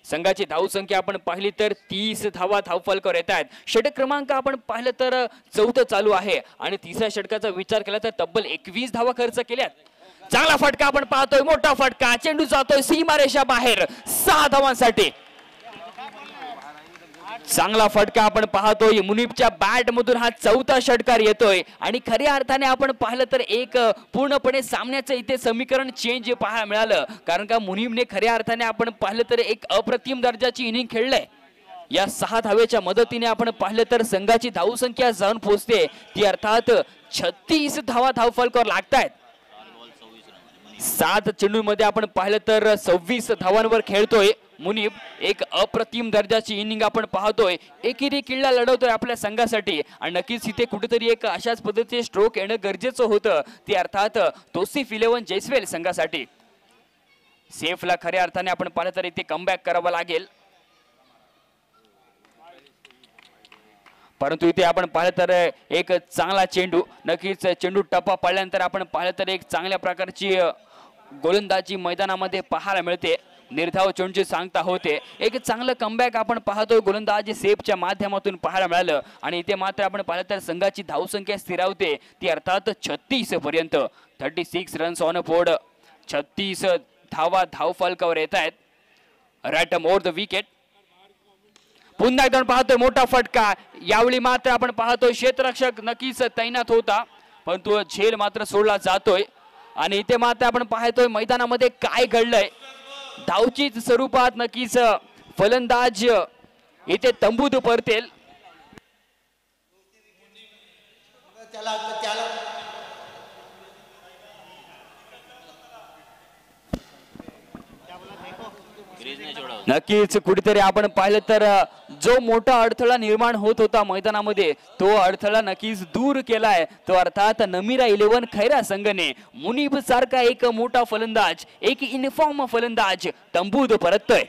संघाची धावसंख्या आपण पाहिली तर 30 धावा धावफलकावर येत आहेत। षटक क्रमांक आपण पाहिलं तर 4थं चालू आहे आणि तिसऱ्या षटकाचा विचार केला तर तब्बल 21 धावा खर्च केल्यात। चांगला फटका आपण पाहतोय, मोठा फटका, चेंडू जातोय सीमारेषा बाहेर 6 धावांसाठी। चांगला फटका आपण पाहतोय, मुनीबच्या बॅट मधून हा 4था षटकार येतोय आणि खऱ्या अर्थाने आपण पाहिलं तर एक पूर्णपणे सामन्याचं इथे समीकरण चेंज पाहायला मिळालं, कारण का मुनीबने खऱ्या अर्थाने आपण पाहिलं तर एक अप्रतिम दर्जाची इनिंग खेळलंय। या 6 धावेच्या मदतीने आपण पाहिलं तर संघाची धावसंख्या जाऊन पोहोचते ती अर्थात 36 धावा धावफलकावर लागतायत। 7 चेंडूमध्ये आपण पाहिलं तर 26 धावांवर खेळतोय मुनीब। एक अप्रतिम दर्जाची इनिंग आपण पाहतोय, एकेरी किल्ला लढवतोय आपल्या संघासाठी आणि नक्कीच इथे कुठेतरी एक अशाच पद्धतीचे स्ट्रोक येणं गरजेचं होतं ते अर्थात तौसिफ 11 जयस्वेल संघासाठी। सेफला खऱ्या अर्थाने आपण पाहिलं तर इथे कमबॅक करावं लागेल, परंतु इथे आपण पाहिलं तर एक चांगला चेंडू, नक्कीच चेंडू टप्पा पडल्यानंतर आपण पाहिलं तर एक चांगल्या प्रकारची गोलंदाजी मैदानामध्ये पाहायला मिळते। निर्धाव चेंडूची सांगता होते, एक चांगलं कमबॅक आपण पाहतोय गोलंदाज सेफच्या माध्यमातून पाहायला मिळालं आणि इथे मात्र आपण पाहिलं तर संघाची धावसंख्या स्थिरावते ती अर्थात 36 पर्यंत। 36 रन्स ऑन बोर्ड, 36 धावा धावफलकावर येत आहेत। Right more the wicket. पुन्हा एकदा पाहतोय मोठा फटका, यावेळी मात्र आपण पाहतोय क्षेत्ररक्षक नक्कीच तैनात होता परंतु झेल मात्र सोडला जातोय आणि इथे मात्र आपण पाहतोय मैदानामध्ये काय घडलंय। धावचीच स्वरूपात नक्कीच फलंदाज इथे तंबूत परतेल। नक्कीच कुठेतरी आपण पाहिलं तर जो मोठा अडथळा निर्माण होत होता मैदानामध्ये तो अडथळा नक्कीच दूर केलाय तो अर्थात नमिरा 11 खैरा संघने। मुनीब सारखा एक मोठा फलंदाज, एक युनिफॉर्म फलंदाज तंबूत परततोय।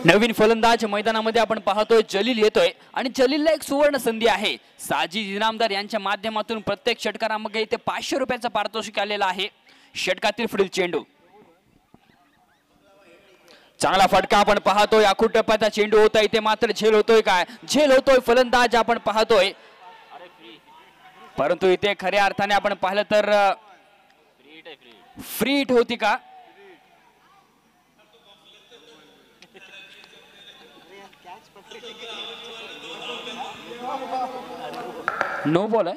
नवीन फलंदाज मैदानामध्ये आपण पाहतोय जलील येतोय आणि जलीलला एक सुवर्ण संधी आहे। साजिद इनामदार यांच्या माध्यमातून प्रत्येक षटकारामध्ये इथे 500 रुपयाचा पारितोषिक आलेला आहे। षटकातील पुढील चेंडू, चांगला फटका आपण पाहतोय, आखूड टप्प्याचा चेंडू होता, इथे मात्र झेल होतोय काय, झेल होतोय फलंदाज आपण पाहतोय परंतु इथे खऱ्या अर्थाने आपण पाहिलं तर फ्री हिट होती का, नो बॉल आहे,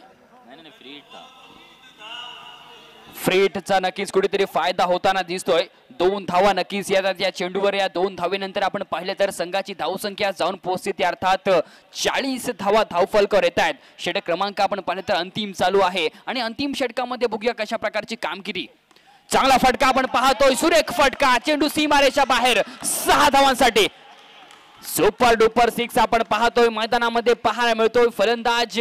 फ्री हिटचा नक्कीच कुठेतरी फायदा होताना दिसतोय। 2 धावा नक्कीच येतात या चेंडूवर। या 2 धावेनंतर आपण पाहिलं तर संघाची धावसंख्या जाऊन पोहोचते ती अर्थात 40 धावा धावफलकावर येत आहेत। षटक क्रमांक आपण पाहिलं तर अंतिम चालू आहे आणि अंतिम षटकामध्ये बघूया कशा प्रकारची कामगिरी। चांगला फटका आपण पाहतोय, सुरेख फटका, चेंडू सीमारेषा बाहेर 6 धावांसाठी। सुपर डुपर 6 आपण पाहतोय मैदानामध्ये पाहायला मिळतोय। फलंदाज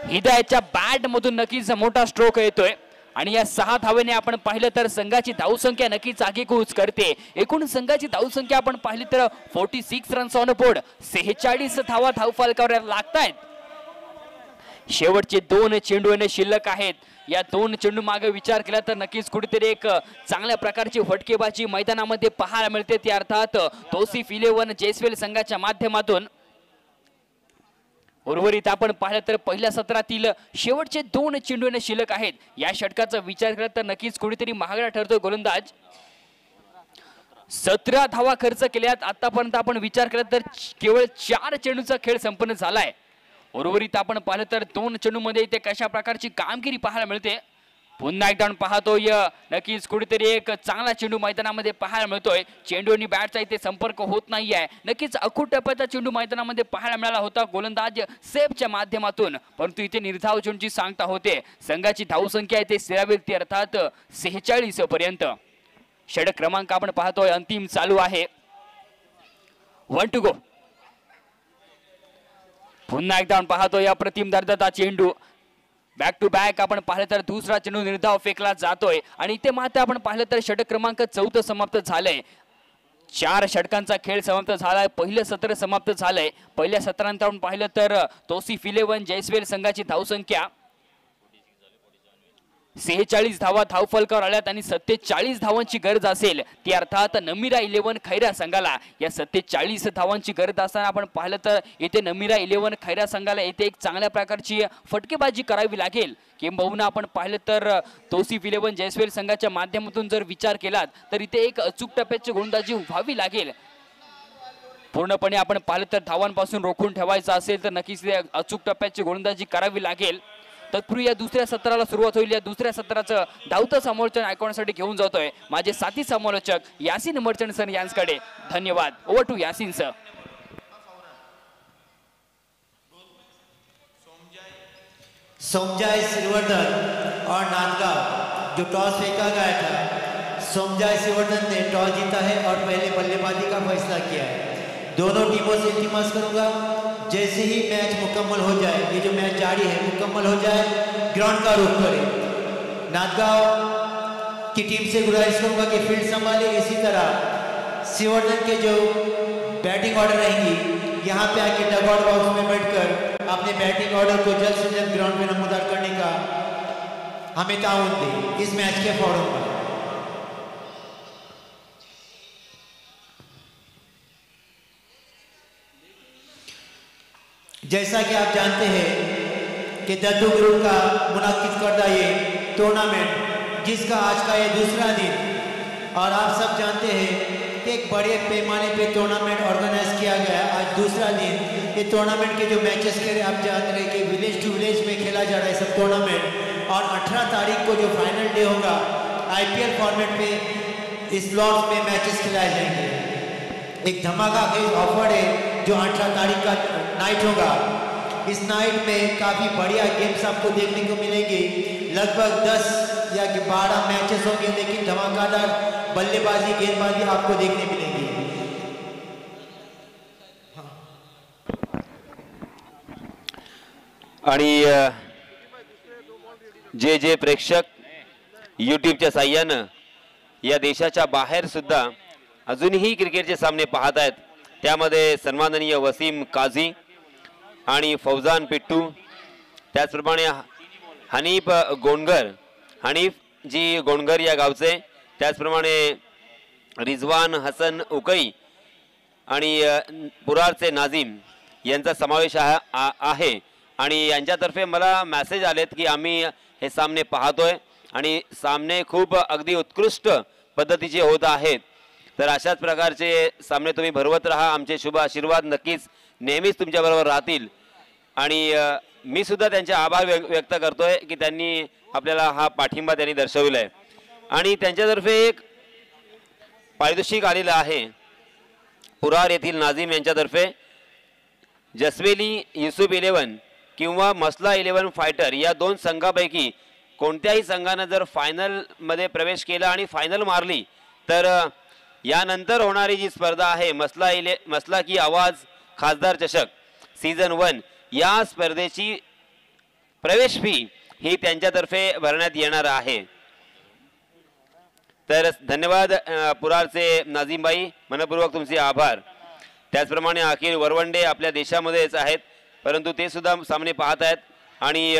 हिदायतच्या बॅट मधून नक्कीच मोठा स्ट्रोक येतोय आणि या 6 धावेने आपण पाहिलं तर संघाची धावसंख्या नक्कीच आगेकूच करते. एकूण संघाची धावसंख्या आपण पाहिली तर 46 रन्स ऑन बोर्ड. 46 धावा धावफलकावर लागतायत. शेवटचे 2 चेंडू येणे शिल्लक आहेत. या 2 चेंडू मागे विचार केला तर नक्कीच कुठेतरी एक चांगल्या प्रकारची फटकेबाजी मैदानामध्ये पाहायला मिळते. ती अर्थात तौसिफ 11 जैस्वेल संघाच्या माध्यमातून. उर्वरित आपण पाहिलं तर पहिल्या सत्रातील शेवटचे 2 चेंडू येणे शिल्लक आहेत. या षटकाचा विचार केला तर नक्कीच कुठेतरी महागडा ठरतो गोलंदाज. 17 धावा खर्च केल्यात आतापर्यंत. आपण विचार केला तर केवळ 4 चेंडूचा खेळ संपन्न झालाय. उर्वरित आपण पाहिलं तर 2 चेंडूमध्ये इथे कशा प्रकारची कामगिरी पाहायला मिळते. पुन्हा एकदा पाहतोय नक्कीच कुठेतरी एक चांगला चेंडू मैदानामध्ये पाहायला मिळतोय. चेंडू आणि बॅटचा इथे संपर्क होत नाहीये. नक्कीच अखूट टप्प्याचा चेंडू मैदानामध्ये पाहायला मिळाला होता गोलंदाज सेफच्या माध्यमातून, परंतु इथे निर्धाव चेंडूची सांगता होते. संघाची धावसंख्या इथे 13 अर्थात 46 पर्यंत. षटक क्रमांक आपण पाहतोय अंतिम चालू आहे. 1 टू गो. पुन्हा एकदा आपण पाहतोय अप्रतिम दर्जाचा चेंडू. बॅक टू बॅक आपण पाहिलं तर दुसरा चेंडू निर्धाव फेकला जातोय आणि इथे मात्र आपण पाहिलं तर षटक क्रमांक 14 समाप्त झालंय. 4 षटकांचा खेळ समाप्त झालाय. पहिलं सत्र समाप्त झालंय. पहिल्या सत्रानंतर आपण पाहिलं तर तौसिफ 11 जैस्वेल संघाची धावसंख्या 46 धावा धावफलकावर आल्यात आणि 47 धावांची गरज असेल ती अर्थात नमिरा 11 खैरा संघाला. या 47 धावांची गरज असताना आपण पाहिलं तर इथे नमिरा 11 खैरा संघाला इथे एक चांगल्या प्रकारची फटकेबाजी करावी लागेल. किंबहुना आपण पाहिलं तर तौसिफ 11 जैस्वेल संघाच्या माध्यमातून जर विचार केलात तर इथे एक अचूक टप्प्याची गोलंदाजी व्हावी लागेल. पूर्णपणे आपण पाहिलं तर धावांपासून रोखून ठेवायचं असेल तर नक्कीच अचूक टप्प्याची गोलंदाजी करावी लागेल. तत्पूर्वी या दुसऱ्या सत्राला सुरुवात होईल. या दुसऱ्या सत्राचं धावतं समालोचन ऐकण्यासाठी घेऊन जातोय माझे साथी समालोचक यासिन मर्चंट सर यांच्याकडे. धन्यवाद. Over to Yasin sir. सोमजाय सिरवर्धन और नांदगांव जो टॉस फेंका गया था, सोमजाय सिरवर्धन ने टॉस जीता है और पहले बल्लेबाजी का फैसला किया है. दोनों टीमों से इल्तिमास करूंगा जैसे ही मैच मुकम्मल हो जाए, ये जो मैच जारी है मुकम्मल हो जाए, ग्राउंड का रुख करें. नांदगांव की टीम से गुजारिश करूंगा कि फील्ड संभाले. इसी तरह सिरवर्धन के जो बैटिंग ऑर्डर रहेंगी यहाँ पे आके डगआउट बॉक्स में बैठकर अपने बैटिंग ऑर्डर को जल्द से जल्द ग्राउंड में नमूदार करने का हमें ताउन दे इस मैच के फौरन पर. जैसा कि आप जानते हैं कि दद्दू ग्रुप का मुनाकिद करदा ये टूर्नामेंट जिसका आज का ये दूसरा दिन, और आप सब जानते हैं कि एक बड़े पैमाने पे टूर्नामेंट ऑर्गेनाइज किया गया. आज दूसरा दिन ये टूर्नामेंट के जो मैचेस खेले आप जान रहे हैं कि विलेज टू विलेज में खेला जा रहा है सब टूर्नामेंट. और 18 तारीख को जो फाइनल डे होगा IPL फॉर्मेट पे इस लॉर्ड्स में मैचेस खिलाए जाएंगे. एक धमाका खेल ऑफर है जो 18 तारीख का नाइट होगा. इस नाइट में काफ़ी बढ़िया गेम्स आपको देखने को मिलेंगे. लगभग 10 या 12 मैचेस होंगे लेकिन धमाकेदार बल्लेबाजी गेंदबाजी आपको देखने मिलेंगी. आणि जे प्रेक्षक यूट्यूबच्या साह्यानं या देशाच्या बाहेर सुद्धा अजूनही क्रिकेटचे सामने पाहत आहेत, त्यामध्ये सन्माननीय वसीम काझी आणि फौजान पिट्टू, त्याचप्रमाणे हनीफ गोंडगर, हनीफ जी गोंडगर या गावचे, त्याचप्रमाणे रिजवान हसन उकई आणि पुरारचे नाझीम यांचा समावेश आहे. आणि यांच्यातर्फे मला मेसेज आलेत की आम्ही हे सामने पाहतोय आणि सामने खूप अगदी उत्कृष्ट पद्धतीचे होत आहेत. तर अशाच प्रकारचे सामने तुम्ही भरवत राहा. आमचे शुभ आशीर्वाद नक्कीच नेहमीच तुमच्याबरोबर राहतील. आणि मी सुद्धा त्यांचे आभार व्यक्त करतोय की त्यांनी आपल्याला हा पाठिंबा त्यांनी दर्शविलाय. आणि त्यांच्यातर्फे एक पारितोषिक आलेलं आहे पुरार येथील नाझीम यांच्यातर्फे. जसवेली युसुफ 11 किंवा मसला 11 फायटर या 2 संघापैकी कोणत्याही संघानं जर फायनलमध्ये प्रवेश केला आणि फायनल मारली तर यानंतर होणारी जी स्पर्धा आहे मसला की आवाज खासदार चषक सीझन 1 या स्पर्धेची प्रवेश फी ही त्यांच्यातर्फे भरण्यात येणार आहे. तर धन्यवाद पुरारचे नाझीमबाई, मनपूर्वक तुमचे आभार. त्याचप्रमाणे अखिल वरवंडे आपल्या देशामध्येच आहेत, परंतु ते सुद्धा सामने पाहत आहेत. आणि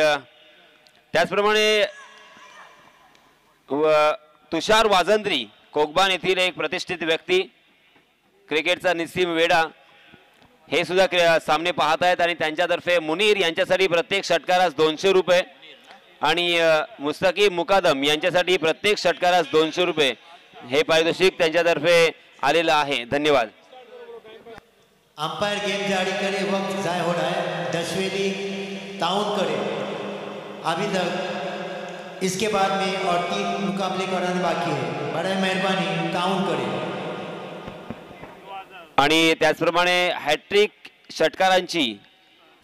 त्याचप्रमाणे तुषार वाजंत्री, कोकबान येथील एक प्रतिष्ठित व्यक्ती, क्रिकेटचा निस्सीम वेडा, हे सुद्धा सामने पाहत आहेत. आणि त्यांच्यातर्फे मुनीर यांच्यासाठी प्रत्येक षटकारास 200 रुपये आणि मुस्तकीम मुकादम यांच्यासाठी प्रत्येक षटकारास 200 रुपये हे पारितोषिक त्यांच्यातर्फे आलेलं आहे. धन्यवाद. अंपायर गेम जारी करे, वक्त जाय हो रहा है. दशवेदी ताउन करे अभी तक, इसके बाद में और 3 मुकाबले कराने बाकी है. बड़ा मेहरबानी ताउन करे. आणि त्याचप्रमाणे हॅट्रिक षटकारांची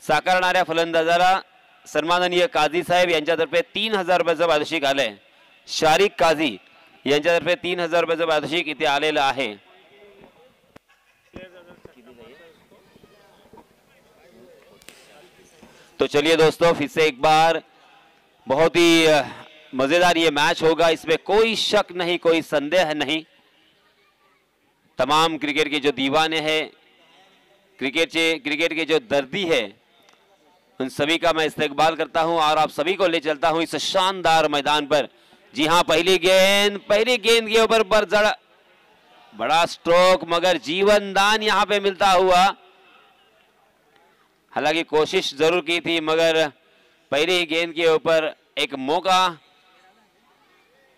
साकारणाऱ्या फलंदाजाला सन्माननीय काझी साहेब यांच्यातर्फे 3000 रुपयाचं पारितोषिक आलंय. शारिक काझी यांच्यातर्फे 3000 रुपयाचं पारितोषिक इथे आलेलं आहे. तो चलिए दोस्तों, फिर से एक बार बहुत ही मजेदार ये मैच होगा, इसमें कोई शक नहीं, कोई संदेह नहीं. तमाम क्रिकेट के जो दीवाने हैं, क्रिकेट के जो दर्दी है, उन सभी का मैं इस्तकबाल करता हूं और आप सभी को ले चलता हूं इस शानदार मैदान पर. जी हां, पहली गेंद के ऊपर बड़ा स्ट्रोक, मगर जीवन दान यहां पे मिलता हुआ. हालांकि कोशिश जरूर की थी, मगर पहली गेंद के ऊपर एक मौका,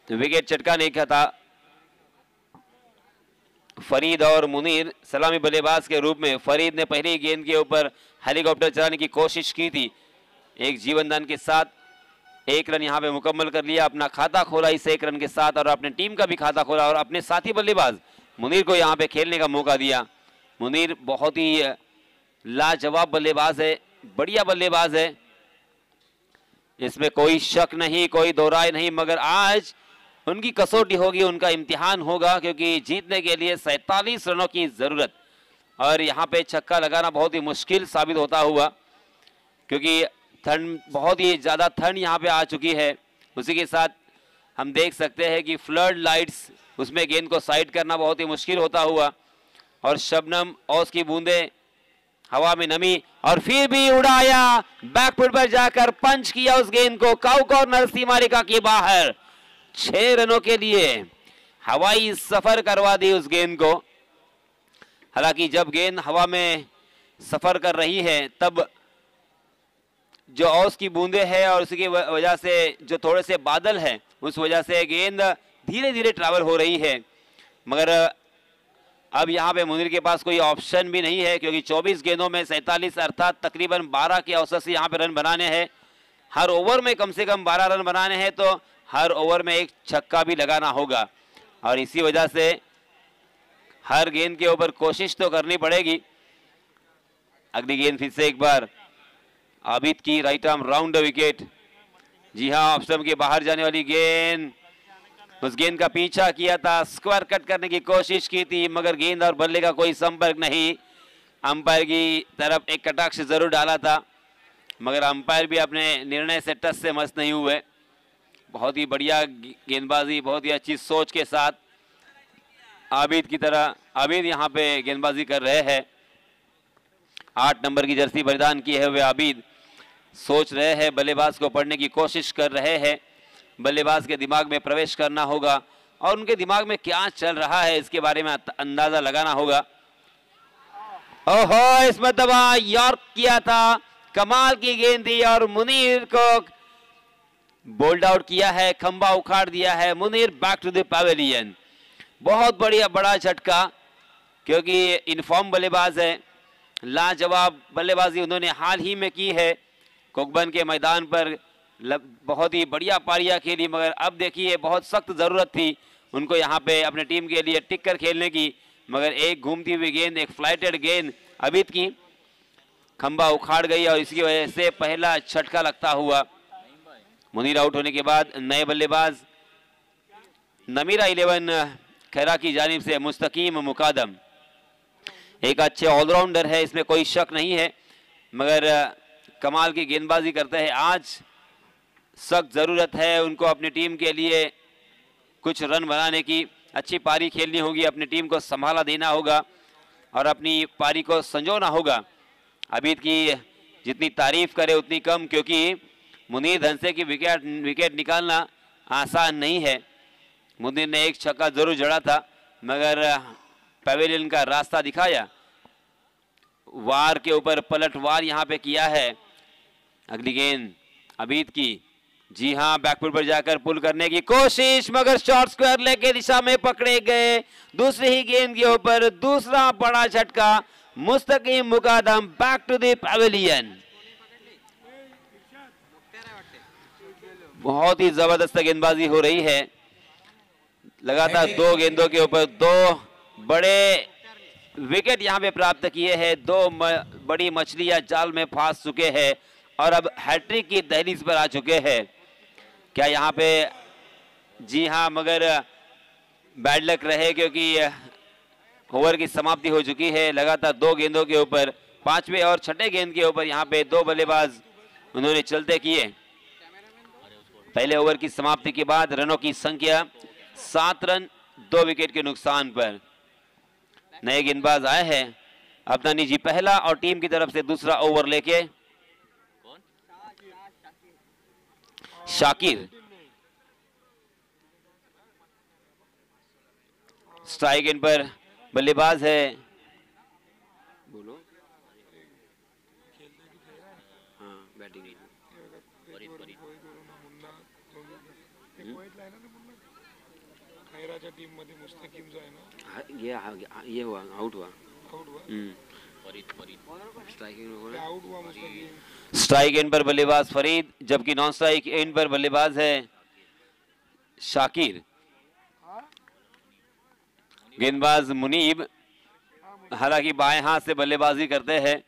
विकेट चटका नहीं खाता. फरीद और मुनीर सलामी बल्लेबाज के रूप में, फरीद ने पहली गेंद के ऊपर हेलीकॉप्टर चलाने की कोशिश की थी. एक जीवनदान के साथ 1 रन यहां पे मुकम्मल कर लिया, अपना खाता खोला इस 1 रन के साथ और अपने टीम का भी खाता खोला और अपने साथी बल्लेबाज मुनीर को यहां पे खेलने का मौका दिया. मुनीर बहुत ही लाजवाब बल्लेबाज है, बढ़िया बल्लेबाज है, इसमें कोई शक नहीं, कोई दो राय नहीं. मगर आज उनकी कसौटी होगी, उनका इम्तिहान होगा, क्योंकि जीतने के लिए 47 रनों की जरूरत. और यहाँ पे छक्का लगाना बहुत ही मुश्किल साबित होता हुआ, क्योंकि ठंड, बहुत ही ज़्यादा ठंड यहाँ पे आ चुकी है. उसी के साथ हम देख सकते हैं कि फ्लड लाइट्स, उसमें गेंद को साइड करना बहुत ही मुश्किल होता हुआ. और शबनम ओस की बूंदें, हवा में नमी, और फिर भी उड़ाया, बैकफुट पर जाकर पंच किया उस गेंद को काउ कॉर्नर सीमा रेखा के बाहर. 6 रनों के लिए हवाई सफर करवा दी उस गेंद को. हालांकि जब गेंद हवा में सफर कर रही है, तब जो औस की बूंदे हैं और उसकी वजह से जो थोड़े से बादल है, उस वजह से गेंद धीरे धीरे ट्रैवल हो रही है. मगर अब यहाँ पे मुनीर के पास कोई ऑप्शन भी नहीं है, क्योंकि 24 गेंदों में 47 अर्थात तकरीबन 12 के औसत से यहाँ पे रन बनाने हैं. हर ओवर में कम से कम 12 रन बनाने हैं, तो हर ओवर में एक छक्का भी लगाना होगा. और इसी वजह से हर गेंद के ऊपर कोशिश तो करनी पड़ेगी. अगली गेंद फिर से एक बार आबिद की right arm round the wicket. जी हाँ, ऑफ स्टंप के बाहर जाने वाली गेंद, उस गेंद का पीछा किया था, स्क्वायर कट करने की कोशिश की थी, मगर गेंद और बल्ले का कोई संपर्क नहीं. अंपायर की तरफ एक कटाक्ष जरूर डाला था, मगर अंपायर भी अपने निर्णय से टच से मस्त नहीं हुए. बहुत ही बढ़िया गेंदबाजी, बहुत ही अच्छी सोच के साथ आबिद की तरह आबिद यहाँ पे गेंदबाजी कर रहे हैं. 8 नंबर की जर्सी परिधान किए हुए आबिद सोच रहे हैं, बल्लेबाज को पढ़ने की कोशिश कर रहे हैं. बल्लेबाज के दिमाग में प्रवेश करना होगा और उनके दिमाग में क्या चल रहा है इसके बारे में अंदाजा लगाना होगा. ओहो, इस मरतबा यॉर्क किया था, कमाल की गेंद थी और मुनीर को बोल्ड आउट किया है, खंबा उखाड़ दिया है. Munir back to the pavilion. बहुत बढ़िया, बड़ा झटका, क्योंकि इनफॉर्म बल्लेबाज है, लाजवाब बल्लेबाजी उन्होंने हाल ही में की है कोकबन के मैदान पर. बहुत ही बढ़िया पारियां खेली, मगर अब देखिए बहुत सख्त जरूरत थी उनको यहाँ पे अपने टीम के लिए टिक कर खेलने की. मगर एक घूमती हुई गेंद, एक फ्लाइटेड गेंद अबिद की खंबा उखाड़ गई और इसकी वजह से पहला झटका लगता हुआ. मुनीर आउट होने के बाद नए बल्लेबाज नमीरा 11 खैरा की जानिब से मुस्तकीम मुकादम एक अच्छे ऑलराउंडर है, इसमें कोई शक नहीं है, मगर कमाल की गेंदबाजी करते हैं। आज सख्त जरूरत है उनको अपनी टीम के लिए कुछ रन बनाने की। अच्छी पारी खेलनी होगी, अपनी टीम को संभाला देना होगा और अपनी पारी को संजोना होगा। अबीद की जितनी तारीफ करे उतनी कम, क्योंकि मुनीर धनसे की विकेट निकालना आसान नहीं है। मुनीर ने एक छक्का जरूर जड़ा था, मगर पवेलियन का रास्ता दिखाया। वार के ऊपर पलटवार यहाँ पे किया है। अगली गेंद अबीद की। जी हाँ, बैकफुट पर जाकर पुल करने की कोशिश, मगर शॉर्ट स्क्वायर लेग के दिशा में पकड़े गए। दूसरी ही गेंद के ऊपर दूसरा बड़ा झटका। मुस्तकीम मुकादम बैक टू द पवेलियन। बहुत ही जबरदस्त गेंदबाजी हो रही है। लगातार 2 गेंदों के ऊपर 2 बड़े विकेट यहाँ पे प्राप्त किए हैं। 2 बड़ी मछलियां जाल में फंस चुके हैं और अब हैट्रिक की दहलीज पर आ चुके हैं। क्या यहाँ पे? जी हाँ, मगर बैड लक रहे क्योंकि ओवर की समाप्ति हो चुकी है। लगातार 2 गेंदों के ऊपर 5वें और 6ठे गेंद के ऊपर यहाँ पे 2 बल्लेबाज उन्होंने चलते किए। पहले ओवर की समाप्ति के बाद रनों की संख्या 7 रन 2 विकेट के नुकसान पर। नए गेंदबाज आए हैं। अफनानी जी पहला और टीम की तरफ से दूसरा ओवर लेके शाकिर। स्ट्राइक एंड पर बल्लेबाज है। बोलो। हाँ, बैटिंग टीम मध्ये मुस्तकीम जो आहे ना, ये हुआ आउट हुआ। स्ट्राइक एंड पर बल्लेबाज फरीद, जबकि नॉन स्ट्राइक एंड पर बल्लेबाज है शाकिर। गेंदबाज मुनीब हालांकि बाएं हाथ से बल्लेबाजी करते हैं।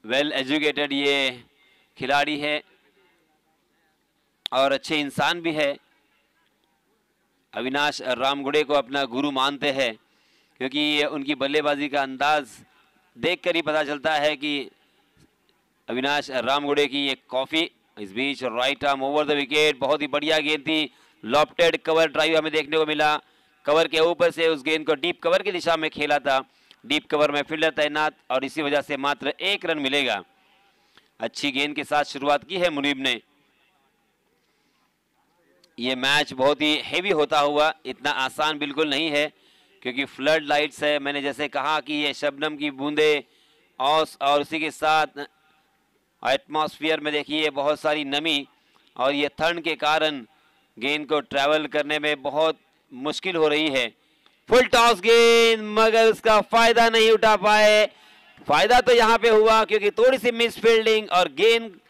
वेल एजुकेटेड ये खिलाड़ी है और अच्छे इंसान भी है। अविनाश रामगुड़े को अपना गुरु मानते हैं, क्योंकि उनकी बल्लेबाजी का अंदाज देखकर ही पता चलता है कि अविनाश रामगुड़े की ये कॉफी। इस बीच right arm over the wicket, बहुत ही बढ़िया गेंद थी। लॉफ्टेड कवर ड्राइव हमें देखने को मिला। कवर के ऊपर से उस गेंद को डीप कवर की दिशा में खेला था। डीप कवर में फील्डर तैनात और इसी वजह से मात्र 1 रन मिलेगा। अच्छी गेंद के साथ शुरुआत की है मुनीब ने। ये मैच बहुत ही हेवी होता हुआ, इतना आसान बिल्कुल नहीं है, क्योंकि फ्लड लाइट्स है। मैंने जैसे कहा कि ये शबनम की बूंदे और उसी के साथ एटमॉस्फेयर में देखिए बहुत सारी नमी, और ये ठंड के कारण गेंद को ट्रैवल करने में बहुत मुश्किल हो रही है। फुल टॉस गेंद, मगर उसका फायदा नहीं उठा पाए। फायदा तो यहाँ पे हुआ क्योंकि थोड़ी सी मिस फील्डिंग और गेंद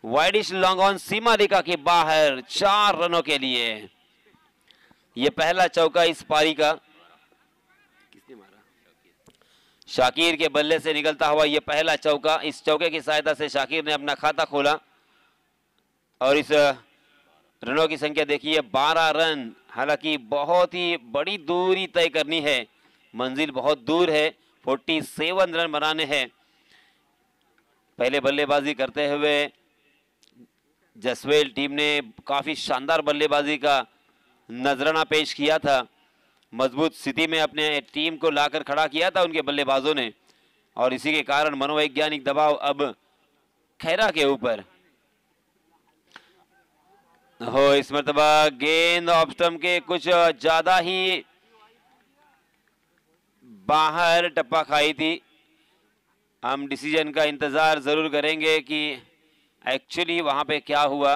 वाइडिश लॉन्ग ऑन सीमा रेखा के बाहर। 4 रनों के लिए ये पहला चौका इस पारी का। किसने मारा? शाकिर के बल्ले से निकलता हुआ ये पहला चौका। इस चौके की सहायता से शाकिर ने अपना खाता खोला और इस रनों की संख्या देखिए 12 रन। हालांकि बहुत ही बड़ी दूरी तय करनी है, मंजिल बहुत दूर है। 47 रन बनाने हैं। पहले बल्लेबाजी करते हुए जसवेल टीम ने काफी शानदार बल्लेबाजी का नजराना पेश किया था। मजबूत स्थिति में अपने टीम को लाकर खड़ा किया था उनके बल्लेबाजों ने, और इसी के कारण मनोवैज्ञानिक दबाव अब खैरा के ऊपर हो। इस मरतबा गेंद ऑफ स्टंप के कुछ ज्यादा ही बाहर टप्पा खाई थी। हम डिसीजन का इंतजार जरूर करेंगे कि एक्चुअली वहां पे क्या हुआ।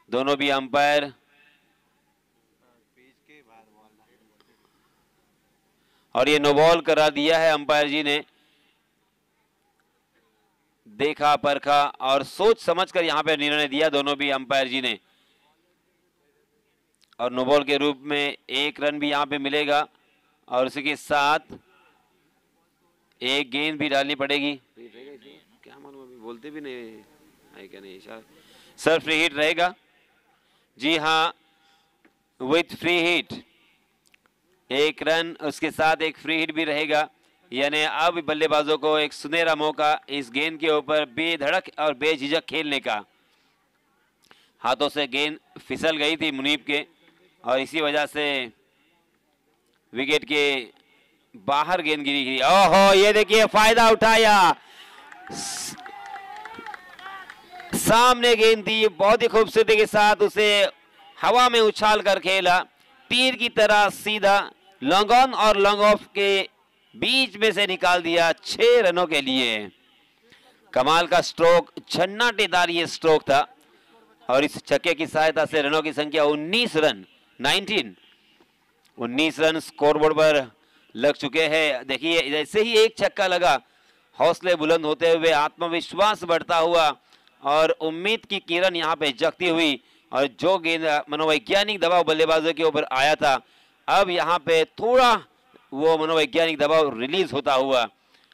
दोनों भी अंपायर और ये नो बॉल करा दिया है अंपायर जी ने। देखा परखा और सोच समझकर यहां पे निर्णय दिया दोनों भी अंपायर जी ने, और नो बॉल के रूप में 1 रन भी यहां पे मिलेगा और उसी के साथ एक गेंद भी डालनी पड़ेगी। क्या मालूम, अभी बोलते भी नहीं है क्या? नहीं सर, फ्री हिट रहेगा। जी हाँ, विथ फ्री हिट एक रन, उसके साथ एक फ्री हिट भी रहेगा। यानी अब बल्लेबाजों को एक सुनहरा मौका इस गेंद के ऊपर बेधड़क और बेझिझक खेलने का। हाथों से गेंद फिसल गई थी मुनीब के और इसी वजह से विकेट के बाहर गेंद गिरी थी। ओहो, ये देखिए फायदा उठाया, सामने गेंद थी, बहुत ही खूबसूरती के साथ उसे हवा में उछाल कर खेला, तीर की तरह सीधा लॉन्ग ऑन और लॉन्ग ऑफ के बीच में से निकाल दिया 6 रनों के लिए। कमाल का स्ट्रोक, झन्नाटेदार ये स्ट्रोक था और इस छक्के की सहायता से रनों की संख्या 19 रन 19 रन स्कोरबोर्ड पर लग चुके हैं। देखिए जैसे ही एक छक्का लगा, हौसले बुलंद होते हुए, आत्मविश्वास बढ़ता हुआ और उम्मीद की किरण यहाँ पे जगती हुई और जो गेंद मनोवैज्ञानिक दबाव बल्लेबाजों के ऊपर आया था, अब यहाँ पे थोड़ा वो मनोवैज्ञानिक दबाव रिलीज होता हुआ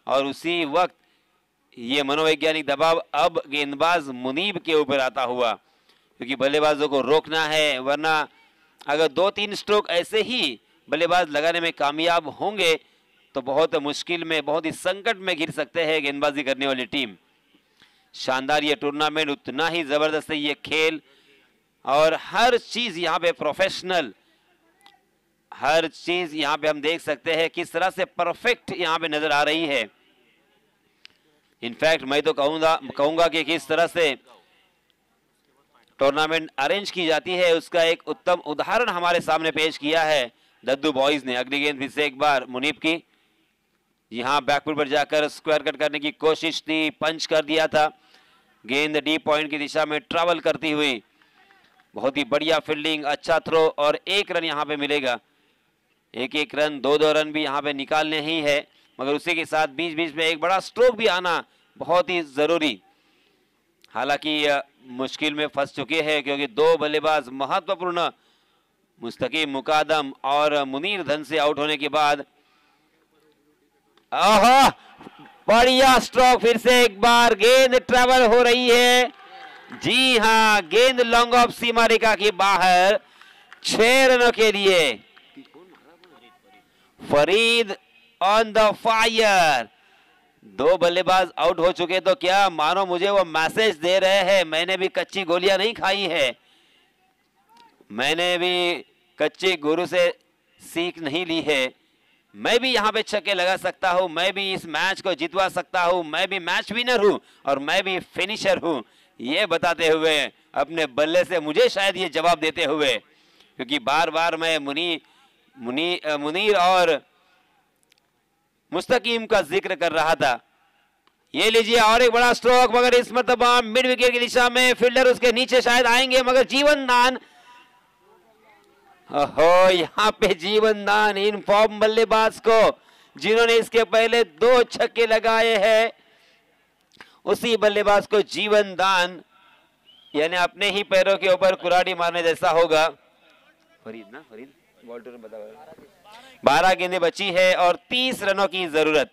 और उसी वक्त ये मनोवैज्ञानिक दबाव अब गेंदबाज मुनीब के ऊपर आता हुआ, क्योंकि बल्लेबाजों को रोकना है, वरना अगर 2-3 स्ट्रोक ऐसे ही बल्लेबाज लगाने में कामयाब होंगे तो बहुत मुश्किल में, बहुत ही संकट में गिर सकते हैं गेंदबाजी करने वाली टीम। शानदार ये टूर्नामेंट, उतना ही जबरदस्त है ये खेल और हर चीज यहाँ पे प्रोफेशनल, हर चीज यहाँ पे हम देख सकते हैं किस तरह से परफेक्ट यहाँ पे नजर आ रही है। इनफैक्ट मैं तो कहूंगा कि किस तरह से टूर्नामेंट अरेंज की जाती है उसका एक उत्तम उदाहरण हमारे सामने पेश किया है दद्दू बॉयज ने। अगली गेंद फिर से एक बार मुनीब की, यहाँ बैकफुट पर जाकर स्क्वायर कट करने की कोशिश थी, पंच कर दिया था, गेंद डीप पॉइंट की दिशा में ट्रैवल करती हुई, बहुत ही बढ़िया फील्डिंग, अच्छा थ्रो और 1 रन यहाँ पे मिलेगा। 1-1 रन, 2-2 रन भी यहाँ पे निकालने ही है, मगर उसी के साथ बीच बीच में एक बड़ा स्ट्रोक भी आना बहुत ही जरूरी। हालांकि मुश्किल में फंस चुके हैं क्योंकि 2 बल्लेबाज महत्वपूर्ण मुस्तकीम मुकादम और मुनीर धन से आउट होने के बाद, ओहो बढ़िया स्ट्रोक, फिर से एक बार गेंद ट्रैवल हो रही है। जी हां, गेंद लॉन्ग ऑफ सीमा रेखा के बाहर 6 रनों के लिए। फरीद ऑन द फायर, 2 बल्लेबाज आउट हो चुके तो क्या मानो मुझे वो मैसेज दे रहे हैं, मैंने भी कच्ची गोलियां नहीं खाई है, मैंने भी कच्चे गुरु से सीख नहीं ली है, मैं भी यहाँ पे छक्के लगा सकता हूँ, मैं भी इस मैच को जितवा सकता हूँ, मैं भी मैच विनर हूँ और मैं भी फिनिशर हूँ, ये बताते हुए अपने बल्ले से मुझे शायद ये जवाब देते हुए, क्योंकि बार बार मैं मुनीर और मुस्तकीम का जिक्र कर रहा था। ये लीजिए और एक बड़ा स्ट्रोक, मगर इस मरतबा मिड विकेट की दिशा में, फील्डर उसके नीचे शायद आएंगे, मगर जीवन दान, ओहो यहाँ पे जीवन दान इन फॉर्म बल्लेबाज को जिन्होंने इसके पहले 2 छक्के लगाए हैं, उसी बल्लेबाज को जीवन दान, यानी अपने ही पैरों के ऊपर कुराड़ी मारने जैसा होगा। फरीद बॉल बता, 12 गेंदें बची है और 30 रनों की जरूरत,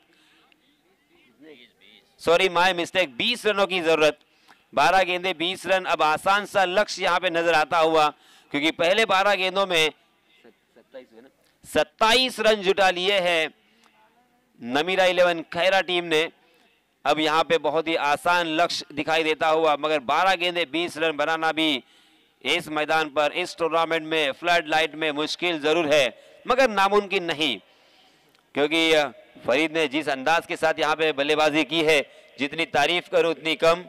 सॉरी माय मिस्टेक, 20 रनों की जरूरत। 12 गेंदें 20 रन, अब आसान सा लक्ष्य यहाँ पे नजर आता हुआ, क्योंकि पहले 12 गेंदों में 27 रन जुटा लिए हैं नमीरा 11 खैरा टीम ने। अब यहाँ पे बहुत ही आसान लक्ष्य दिखाई देता हुआ, मगर 12 गेंदें 20 रन बनाना भी इस मैदान पर, इस टूर्नामेंट में, फ्लड लाइट में मुश्किल जरूर है, मगर नामुमकिन नहीं, क्योंकि फरीद ने जिस अंदाज के साथ यहाँ पे बल्लेबाजी की है, जितनी तारीफ करूं उतनी कम।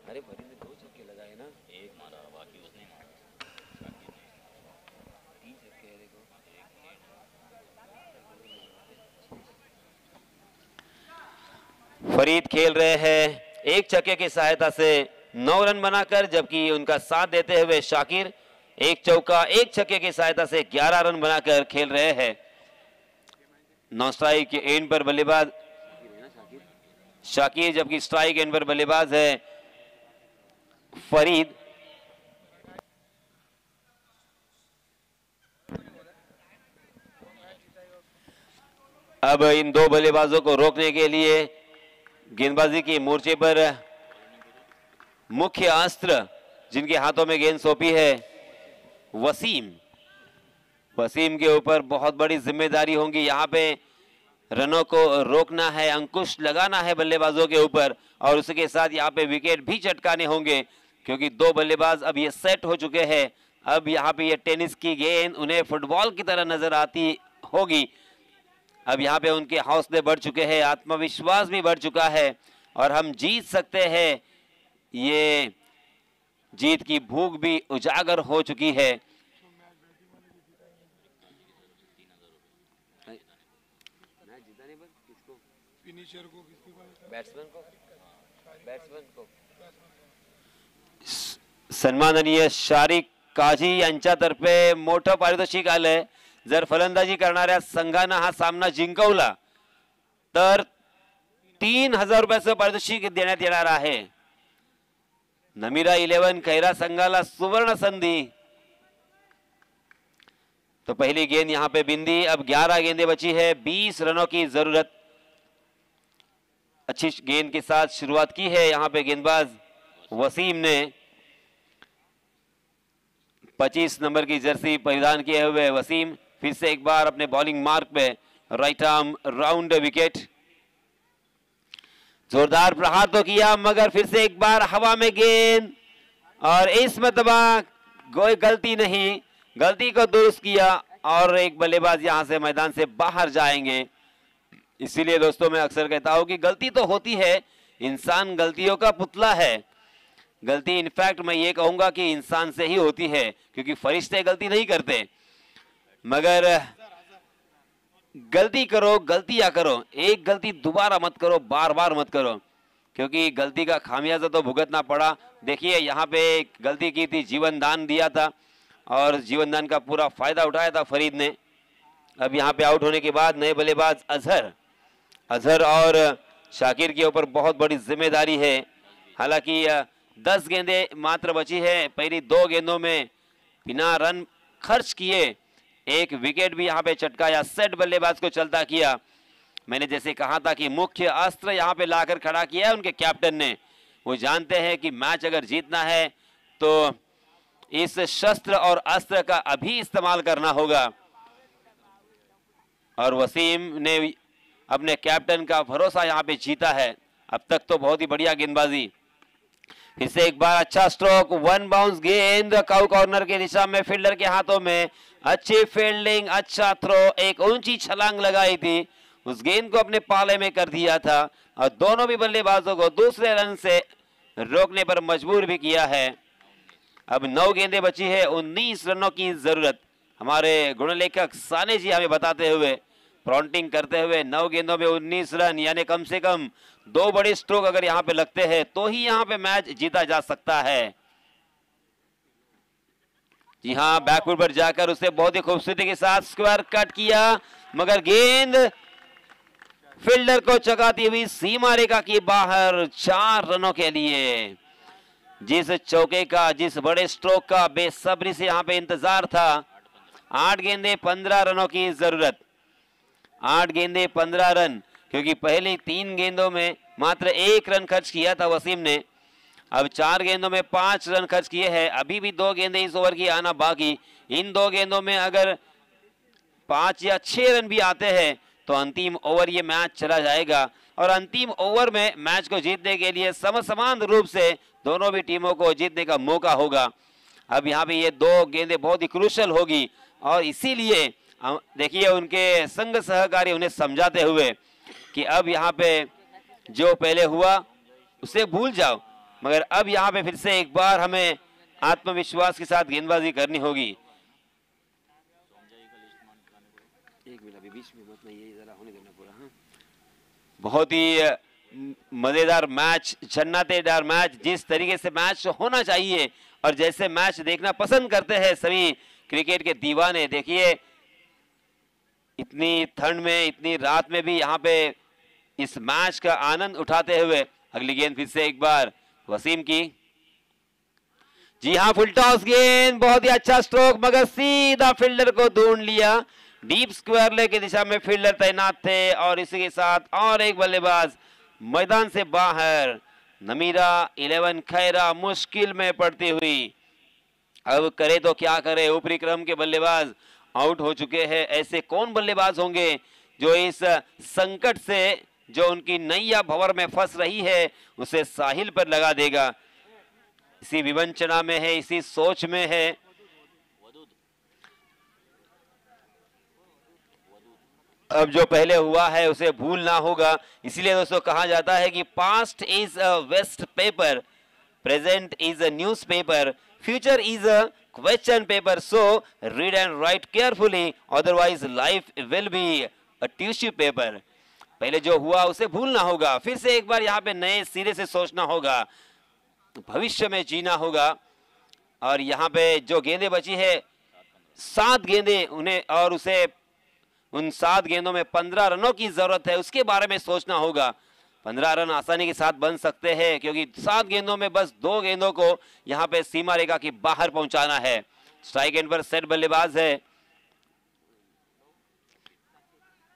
अरे फरीद ने 2 छक्के लगाए ना, एक मारा, बाकी उसने मारा, 3 छक्के देखो। फरीद खेल रहे हैं 1 छक्के की सहायता से 9 रन बनाकर, जबकि उनका साथ देते हुए शाकिर 1 चौका 1 छक्के की सहायता से 11 रन बनाकर खेल रहे हैं। 9 स्ट्राइक के एंड पर बल्लेबाज शाकिर, जबकि स्ट्राइक एंड पर बल्लेबाज है फरीद। अब इन 2 बल्लेबाजों को रोकने के लिए गेंदबाजी के मोर्चे पर मुख्य अस्त्र जिनके हाथों में गेंद सौंपी है वसीम, वसीम के ऊपर बहुत बड़ी जिम्मेदारी होगी, यहाँ पे रनों को रोकना है, अंकुश लगाना है बल्लेबाजों के ऊपर और उसके साथ यहाँ पे विकेट भी चटकाने होंगे क्योंकि दो बल्लेबाज अब ये सेट हो चुके हैं। अब यहाँ पे ये टेनिस की गेंद उन्हें फुटबॉल की तरह नजर आती होगी। अब यहाँ पे उनके हौसले बढ़ चुके हैं, आत्मविश्वास भी बढ़ चुका है और हम जीत सकते हैं, ये जीत की भूख भी उजागर हो चुकी है। फिनिशर को किसकी बात है? बैट्समन को सन्माननीय शारिक काझी यांच्यातर्फे मोठं पारितोषिक आलंय। जर फलंदाजी करणाऱ्या संघानं हा सामना जिंकवला तर 3000 रुपयाचं पारितोषिक देण्यात येणार आहे। नमीरा 11 खैरा संघाला सुवर्ण संधि। तो पहली गेंद यहाँ पे बिंदी। अब 11 गेंदें बची है, 20 रनों की जरूरत। अच्छी गेंद के साथ शुरुआत की है यहाँ पे गेंदबाज वसीम ने। 25 नंबर की जर्सी परिधान किए हुए वसीम फिर से एक बार अपने बॉलिंग मार्क पे राइट आर्म राउंड विकेट। जोरदार प्रहार तो किया मगर फिर से एक बार हवा में गेंद और इस मरतबा कोई गलती नहीं, गलती को दुरुस्त किया और एक बल्लेबाज यहां से मैदान से बाहर जाएंगे। इसीलिए दोस्तों मैं अक्सर कहता हूं कि गलती तो होती है, इंसान गलतियों का पुतला है। गलती इनफैक्ट मैं ये कहूंगा कि इंसान से ही होती है क्योंकि फरिश्ते गलती नहीं करते। मगर गलती करो, गलतियां करो, एक गलती दोबारा मत करो, बार बार मत करो क्योंकि गलती का खामियाजा तो भुगतना पड़ा। देखिए यहाँ पे गलती की थी, जीवन दान दिया था और जीवन दान का पूरा फायदा उठाया था फरीद ने। अब यहाँ पे आउट होने के बाद नए बल्लेबाज अजहर और शाकिर के ऊपर बहुत बड़ी जिम्मेदारी है। हालांकि 10 गेंदें मात्र बची है, पहली 2 गेंदों में बिना रन खर्च किए एक विकेट भी यहाँ पे चटकाया, सेट बल्लेबाज को चलता किया। मैंने जैसे कहा था कि मुख्य अस्त्र यहाँ पे लाकर खड़ा किया है उनके कैप्टन ने। वो जानते हैं कि मैच अगर जीतना है तो इस शस्त्र और अस्त्र का अभी इस्तेमाल करना होगा और वसीम ने अपने कैप्टन का भरोसा यहाँ पे जीता है। अब तक तो बहुत ही बढ़िया गेंदबाजी। फिर से एक बार अच्छा स्ट्रोक, 1 बाउंस गेंद काउ कॉर्नर के दिशा में, फील्डर के हाथों में। अच्छी फील्डिंग, अच्छा थ्रो, एक ऊंची छलांग लगाई थी, उस गेंद को अपने पाले में कर दिया था और दोनों भी बल्लेबाजों को दूसरे रन से रोकने पर मजबूर भी किया है। अब 9 गेंदें बची है, 19 रनों की जरूरत। हमारे गुणलेखक साने जी हमें बताते हुए, प्रॉन्टिंग करते हुए 9 गेंदों में 19 रन, यानी कम से कम 2 बड़े स्ट्रोक अगर यहाँ पे लगते हैं तो ही यहाँ पे मैच जीता जा सकता है। जी हाँ, बैकफुट पर जाकर उसे बहुत ही खूबसूरती के साथ स्क्वायर कट किया मगर गेंद फील्डर को चकाती हुई सीमा रेखा की बाहर। 4 रनों के लिए जिस चौके का, जिस बड़े स्ट्रोक का बेसब्री से यहाँ पे इंतजार था। 8 गेंदें 15 रनों की जरूरत, 8 गेंदें 15 रन, क्योंकि पहली 3 गेंदों में मात्र 1 रन खर्च किया था वसीम ने। अब 4 गेंदों में 5 रन खर्च किए हैं, अभी भी 2 गेंदें इस ओवर की आना बाकी। इन 2 गेंदों में अगर 5 या 6 रन भी आते हैं तो अंतिम ओवर ये मैच चला जाएगा और अंतिम ओवर में मैच को जीतने के लिए समसमान रूप से दोनों भी टीमों को जीतने का मौका होगा। अब यहाँ पे ये 2 गेंदें बहुत ही क्रूशल होगी और इसीलिए देखिए उनके संग सहकारी उन्हें समझाते हुए कि अब यहाँ पे जो पहले हुआ उसे भूल जाओ, मगर अब यहाँ पे फिर से एक बार हमें आत्मविश्वास के साथ गेंदबाजी करनी होगी। एक मिनट, अभी बीच में मत, ये जरा होने देना पूरा। हाँ, बहुत ही मजेदार मैच, जन्नतेदार मैच, जिस तरीके से मैच होना चाहिए और जैसे मैच देखना पसंद करते हैं सभी क्रिकेट के दीवाने। देखिए इतनी ठंड में, इतनी रात में भी यहाँ पे इस मैच का आनंद उठाते हुए अगली गेंद फिर से एक बार वसीम की। जी हाँ, फुल टॉस गेंद, बहुत ही अच्छा स्ट्रोक मगर सीधा फील्डर को ढूंढ लिया। डीप स्क्वायर लेग की दिशा में फील्डर तैनात थे और इसी के साथ और एक बल्लेबाज मैदान से बाहर। नमीरा 11 खैरा मुश्किल में पड़ती हुई। अब करे तो क्या करे, ऊपरी क्रम के बल्लेबाज आउट हो चुके हैं। ऐसे कौन बल्लेबाज होंगे जो इस संकट से, जो उनकी नैया भंवर में फंस रही है, उसे साहिल पर लगा देगा। इसी विवंचना में है, इसी सोच में है। अब जो पहले हुआ है उसे भूलना होगा। इसीलिए दोस्तों कहा जाता है कि past is a waste paper, present is a newspaper, future is a question paper, so read and write carefully, otherwise life will be a tissue paper. पहले जो हुआ उसे भूलना होगा, फिर से एक बार यहाँ पे नए सिरे से सोचना होगा, भविष्य में जीना होगा। और यहाँ पे जो गेंदें बची है 7 गेंदें उन्हें, और उसे उन 7 गेंदों में 15 रनों की जरूरत है, उसके बारे में सोचना होगा। 15 रन आसानी के साथ बन सकते हैं क्योंकि 7 गेंदों में बस 2 गेंदों को यहां पे सीमा रेखा के बाहर पहुंचाना है। स्ट्राइक एंड पर सेट बल्लेबाज है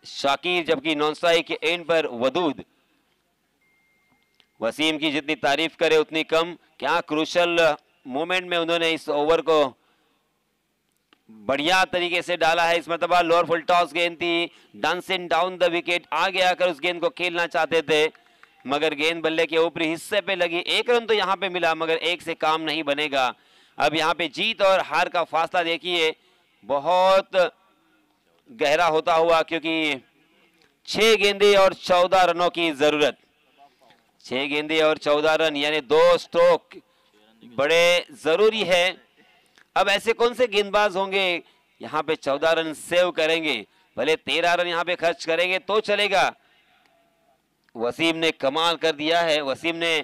शाकिर, जबकि नॉन स्ट्राइक के एंड पर वदूद। वसीम की जितनी तारीफ करे उतनी कम। क्या क्रूशल मोमेंट में उन्होंने इस ओवर को बढ़िया तरीके से डाला है। इस मरतबा लोअर फुल टॉस गेंद थी, डांसिंग डाउन द विकेट, आगे आकर उस गेंद को खेलना चाहते थे मगर गेंद बल्ले के ऊपरी हिस्से पे लगी। 1 रन तो यहाँ पे मिला मगर 1 से काम नहीं बनेगा। अब यहाँ पे जीत और हार का फासला देखिए बहुत गहरा होता हुआ, क्योंकि 6 गेंदे और 14 रनों की जरूरत। 6 गेंदे और 14 रन यानी 2 स्ट्रोक बड़े जरूरी है। अब ऐसे कौन से गेंदबाज होंगे यहाँ पे 14 रन सेव करेंगे, भले 13 रन यहाँ पे खर्च करेंगे तो चलेगा। वसीम ने कमाल कर दिया है। वसीम ने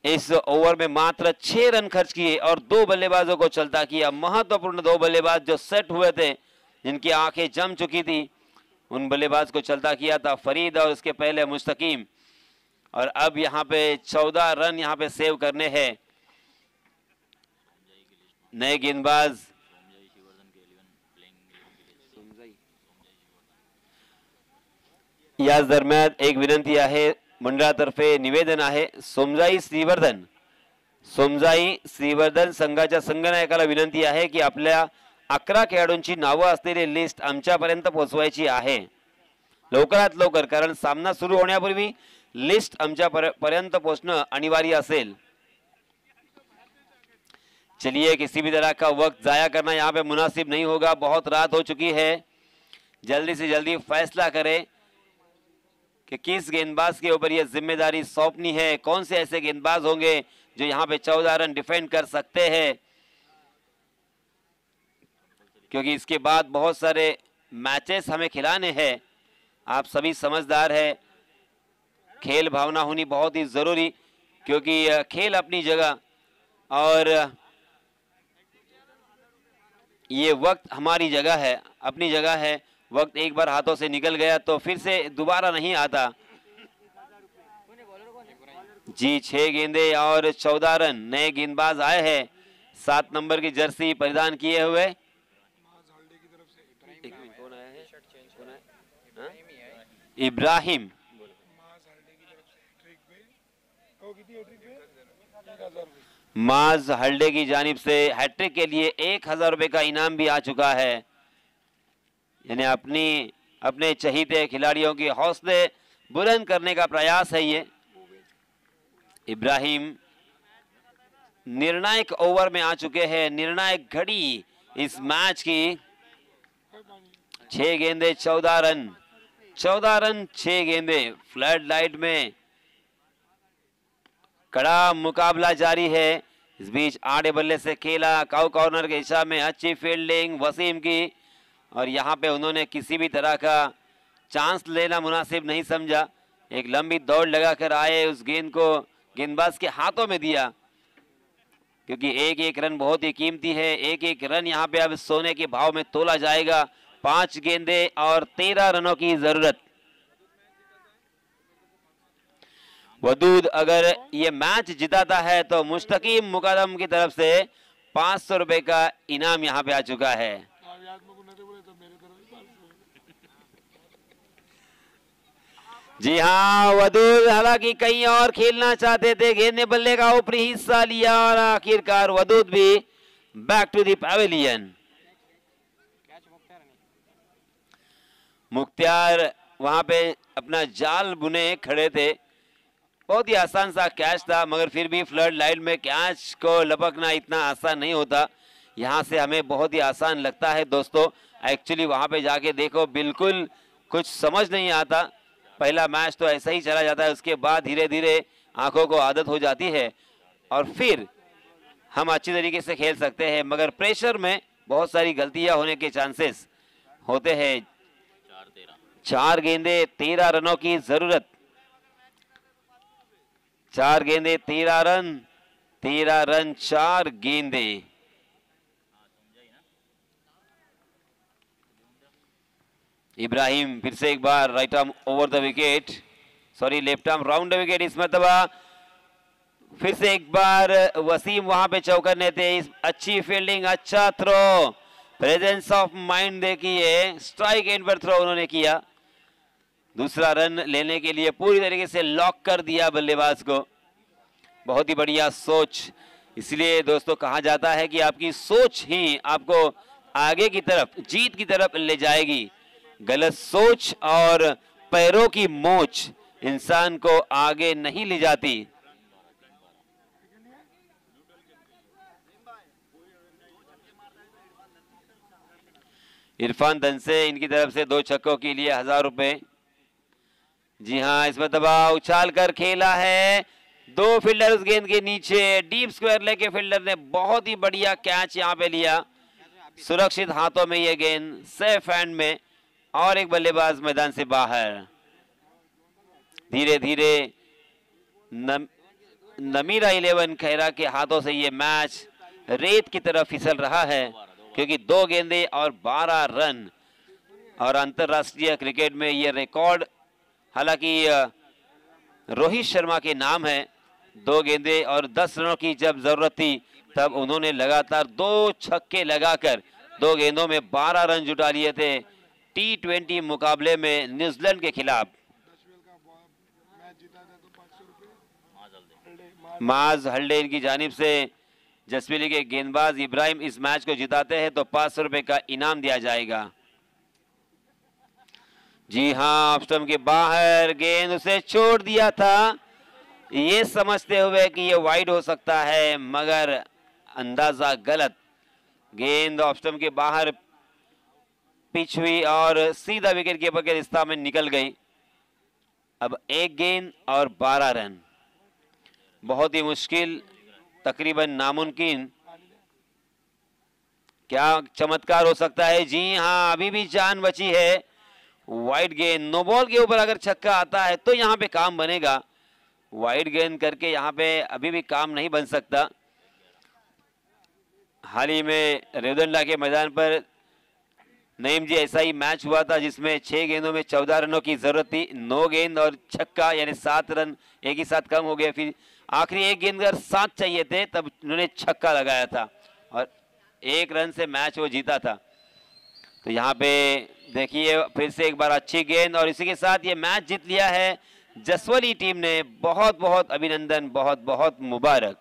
इस ओवर में मात्र 6 रन खर्च किए और 2 बल्लेबाजों को चलता किया। महत्वपूर्ण 2 बल्लेबाज जो सेट हुए थे, जिनकी आंखें जम चुकी थी, उन बल्लेबाज को चलता किया था फरीद और उसके पहले मुस्तकीम। और अब यहाँ पे 14 रन यहाँ पे सेव करने हैं। नए गेंदबाज या दरम्यान एक विनंती आहे, मंडळातर्फे निवेदन आहे। सोमजाई श्रीवर्धन संघाच्या संघनायकाला विनंती आहे की आपल्या 11 खेळाडूंची नावं असलेली लिस्ट आमच्यापर्यंत पोहोचवायची आहे लवकरात लवकर, कारण सामना सुरू होण्यापूर्वी लिस्ट आमच्यापर्यंत पोहोचणं अनिवार्य असेल। चलिए, किसी भी तरह का वक्त जाया करना यहाँ पे मुनासिब नहीं होगा, बहुत रात हो चुकी है। जल्दी से जल्दी फैसला करें कि किस गेंदबाज के ऊपर यह जिम्मेदारी सौंपनी है। कौन से ऐसे गेंदबाज होंगे जो यहाँ पे 14 रन डिफेंड कर सकते हैं, क्योंकि इसके बाद बहुत सारे मैचेस हमें खिलाने हैं। आप सभी समझदार हैं, खेल भावना होनी बहुत ही जरूरी, क्योंकि खेल अपनी जगह और ये वक्त हमारी जगह है, अपनी जगह है। वक्त एक बार हाथों से निकल गया तो फिर से दोबारा नहीं आता। जी 6 गेंदे और 14 रन। नए गेंदबाज आए हैं 7 नंबर की जर्सी परिधान किए हुए। इब्राहिम माज हल्डे की जानिब से हैट्रिक के लिए 1000 रुपए का इनाम भी आ चुका है। यानी अपने चहीते खिलाड़ियों की हौसले बुलंद करने का प्रयास है ये। इब्राहिम निर्णायक ओवर में आ चुके हैं, निर्णायक घड़ी इस मैच की। 6 गेंदे 14 रन, 14 रन 6 गेंदे। फ्लड लाइट में कड़ा मुकाबला जारी है। इस बीच आड़े बल्ले से खेला, काउ कॉर्नर के दिशा में अच्छी फील्डिंग वसीम की, और यहाँ पे उन्होंने किसी भी तरह का चांस लेना मुनासिब नहीं समझा। एक लंबी दौड़ लगाकर आए, उस गेंद को गेंदबाज के हाथों में दिया, क्योंकि एक एक रन बहुत ही कीमती है। एक एक रन यहाँ पे अब सोने के भाव में तोला जाएगा। 5 गेंदे और 13 रनों की जरूरत। वदूद अगर ये मैच जिताता है तो मुस्तकीम मुकदम की तरफ से 500 रुपए का इनाम यहाँ पे आ चुका है। जी हाँ, वदूद हालांकि कहीं और खेलना चाहते थे, गेंद ने बल्ले का ऊपरी हिस्सा लिया और आखिरकार वदूद भी back to the pavilion. Mukhtiar वहां पे अपना जाल बुने खड़े थे। बहुत ही आसान सा कैच था, मगर फिर भी फ्लड लाइन में कैच को लपकना इतना आसान नहीं होता। यहाँ से हमें बहुत ही आसान लगता है दोस्तों, एक्चुअली वहां पे जाके देखो बिल्कुल कुछ समझ नहीं आता। पहला मैच तो ऐसा ही चला जाता है, उसके बाद धीरे धीरे आंखों को आदत हो जाती है और फिर हम अच्छी तरीके से खेल सकते हैं, मगर प्रेशर में बहुत सारी गलतियां होने के चांसेस होते हैं। 4 गेंदे 13 रनों की जरूरत। 4 गेंदे 13 रन, 13 रन 4 गेंदे। इब्राहिम फिर से एक बार right arm over the wicket, sorry left arm round the wicket. इस मरतबा फिर से एक बार वसीम वहां पे चौकन्ने थे। अच्छी फील्डिंग, अच्छा थ्रो, प्रेजेंस ऑफ माइंड देखिए, स्ट्राइक एंड पर थ्रो उन्होंने किया। दूसरा रन लेने के लिए पूरी तरीके से लॉक कर दिया बल्लेबाज को। बहुत ही बढ़िया सोच। इसलिए दोस्तों कहा जाता है कि आपकी सोच ही आपको आगे की तरफ, जीत की तरफ ले जाएगी। गलत सोच और पैरों की मोच इंसान को आगे नहीं ले जाती। इरफान दंसे इनकी तरफ से 2 छक्कों के लिए 1000 रुपए। जी हाँ, इस मरतबा उछाल कर खेला है, 2 फील्डर उस गेंद के नीचे, डीप स्क्वायर लेके फील्डर ने बहुत ही बढ़िया कैच यहाँ पे लिया। सुरक्षित हाथों में ये गेंद, सेफ हैंड में, और एक बल्लेबाज मैदान से बाहर। धीरे धीरे नमीरा 11 खैरा के हाथों से ये मैच रेत की तरफ फिसल रहा है, क्योंकि 2 गेंदे और 12 रन। और अंतरराष्ट्रीय क्रिकेट में ये रिकॉर्ड हालांकि रोहित शर्मा के नाम है। 2 गेंदे और 10 रनों की जब जरूरत थी तब उन्होंने लगातार 2 छक्के लगाकर 2 गेंदों में 12 रन जुटा लिए थे T20 मुकाबले में न्यूजीलैंड के खिलाफ। माज हल्डे इनकी जानिब से जसवीली के गेंदबाज इब्राहिम इस मैच को जिताते हैं तो 500 रुपए का इनाम दिया जाएगा। जी हाँ, ऑफ स्टंप के बाहर गेंद उसे छोड़ दिया था, ये समझते हुए कि ये वाइड हो सकता है, मगर अंदाजा गलत। गेंद ऑफ स्टंप के बाहर पिच हुई और सीधा विकेट कीपर के रिश्ता में निकल गई। अब 1 गेंद और 12 रन, बहुत ही मुश्किल, तकरीबन नामुमकिन। क्या चमत्कार हो सकता है? जी हाँ, अभी भी जान बची है। वाइड गेंद, नो बॉल के ऊपर अगर छक्का आता है तो यहाँ पे काम बनेगा। वाइड गेंद करके यहाँ पे अभी भी काम नहीं बन सकता। हाल ही में रेवदंडा के मैदान पर नईम जी ऐसा ही मैच हुआ था जिसमें 6 गेंदों में 14 रनों की जरूरत थी, 9 गेंद और छक्का यानी 7 रन एक ही साथ कम हो गए। फिर आखिरी 1 गेंद अगर 7 चाहिए थे तब उन्होंने छक्का लगाया था और 1 रन से मैच वो जीता था। तो यहाँ पे देखिए फिर से एक बार अच्छी गेंद और इसी के साथ ये मैच जीत लिया है जसवली टीम ने। बहुत बहुत अभिनंदन, बहुत बहुत मुबारक।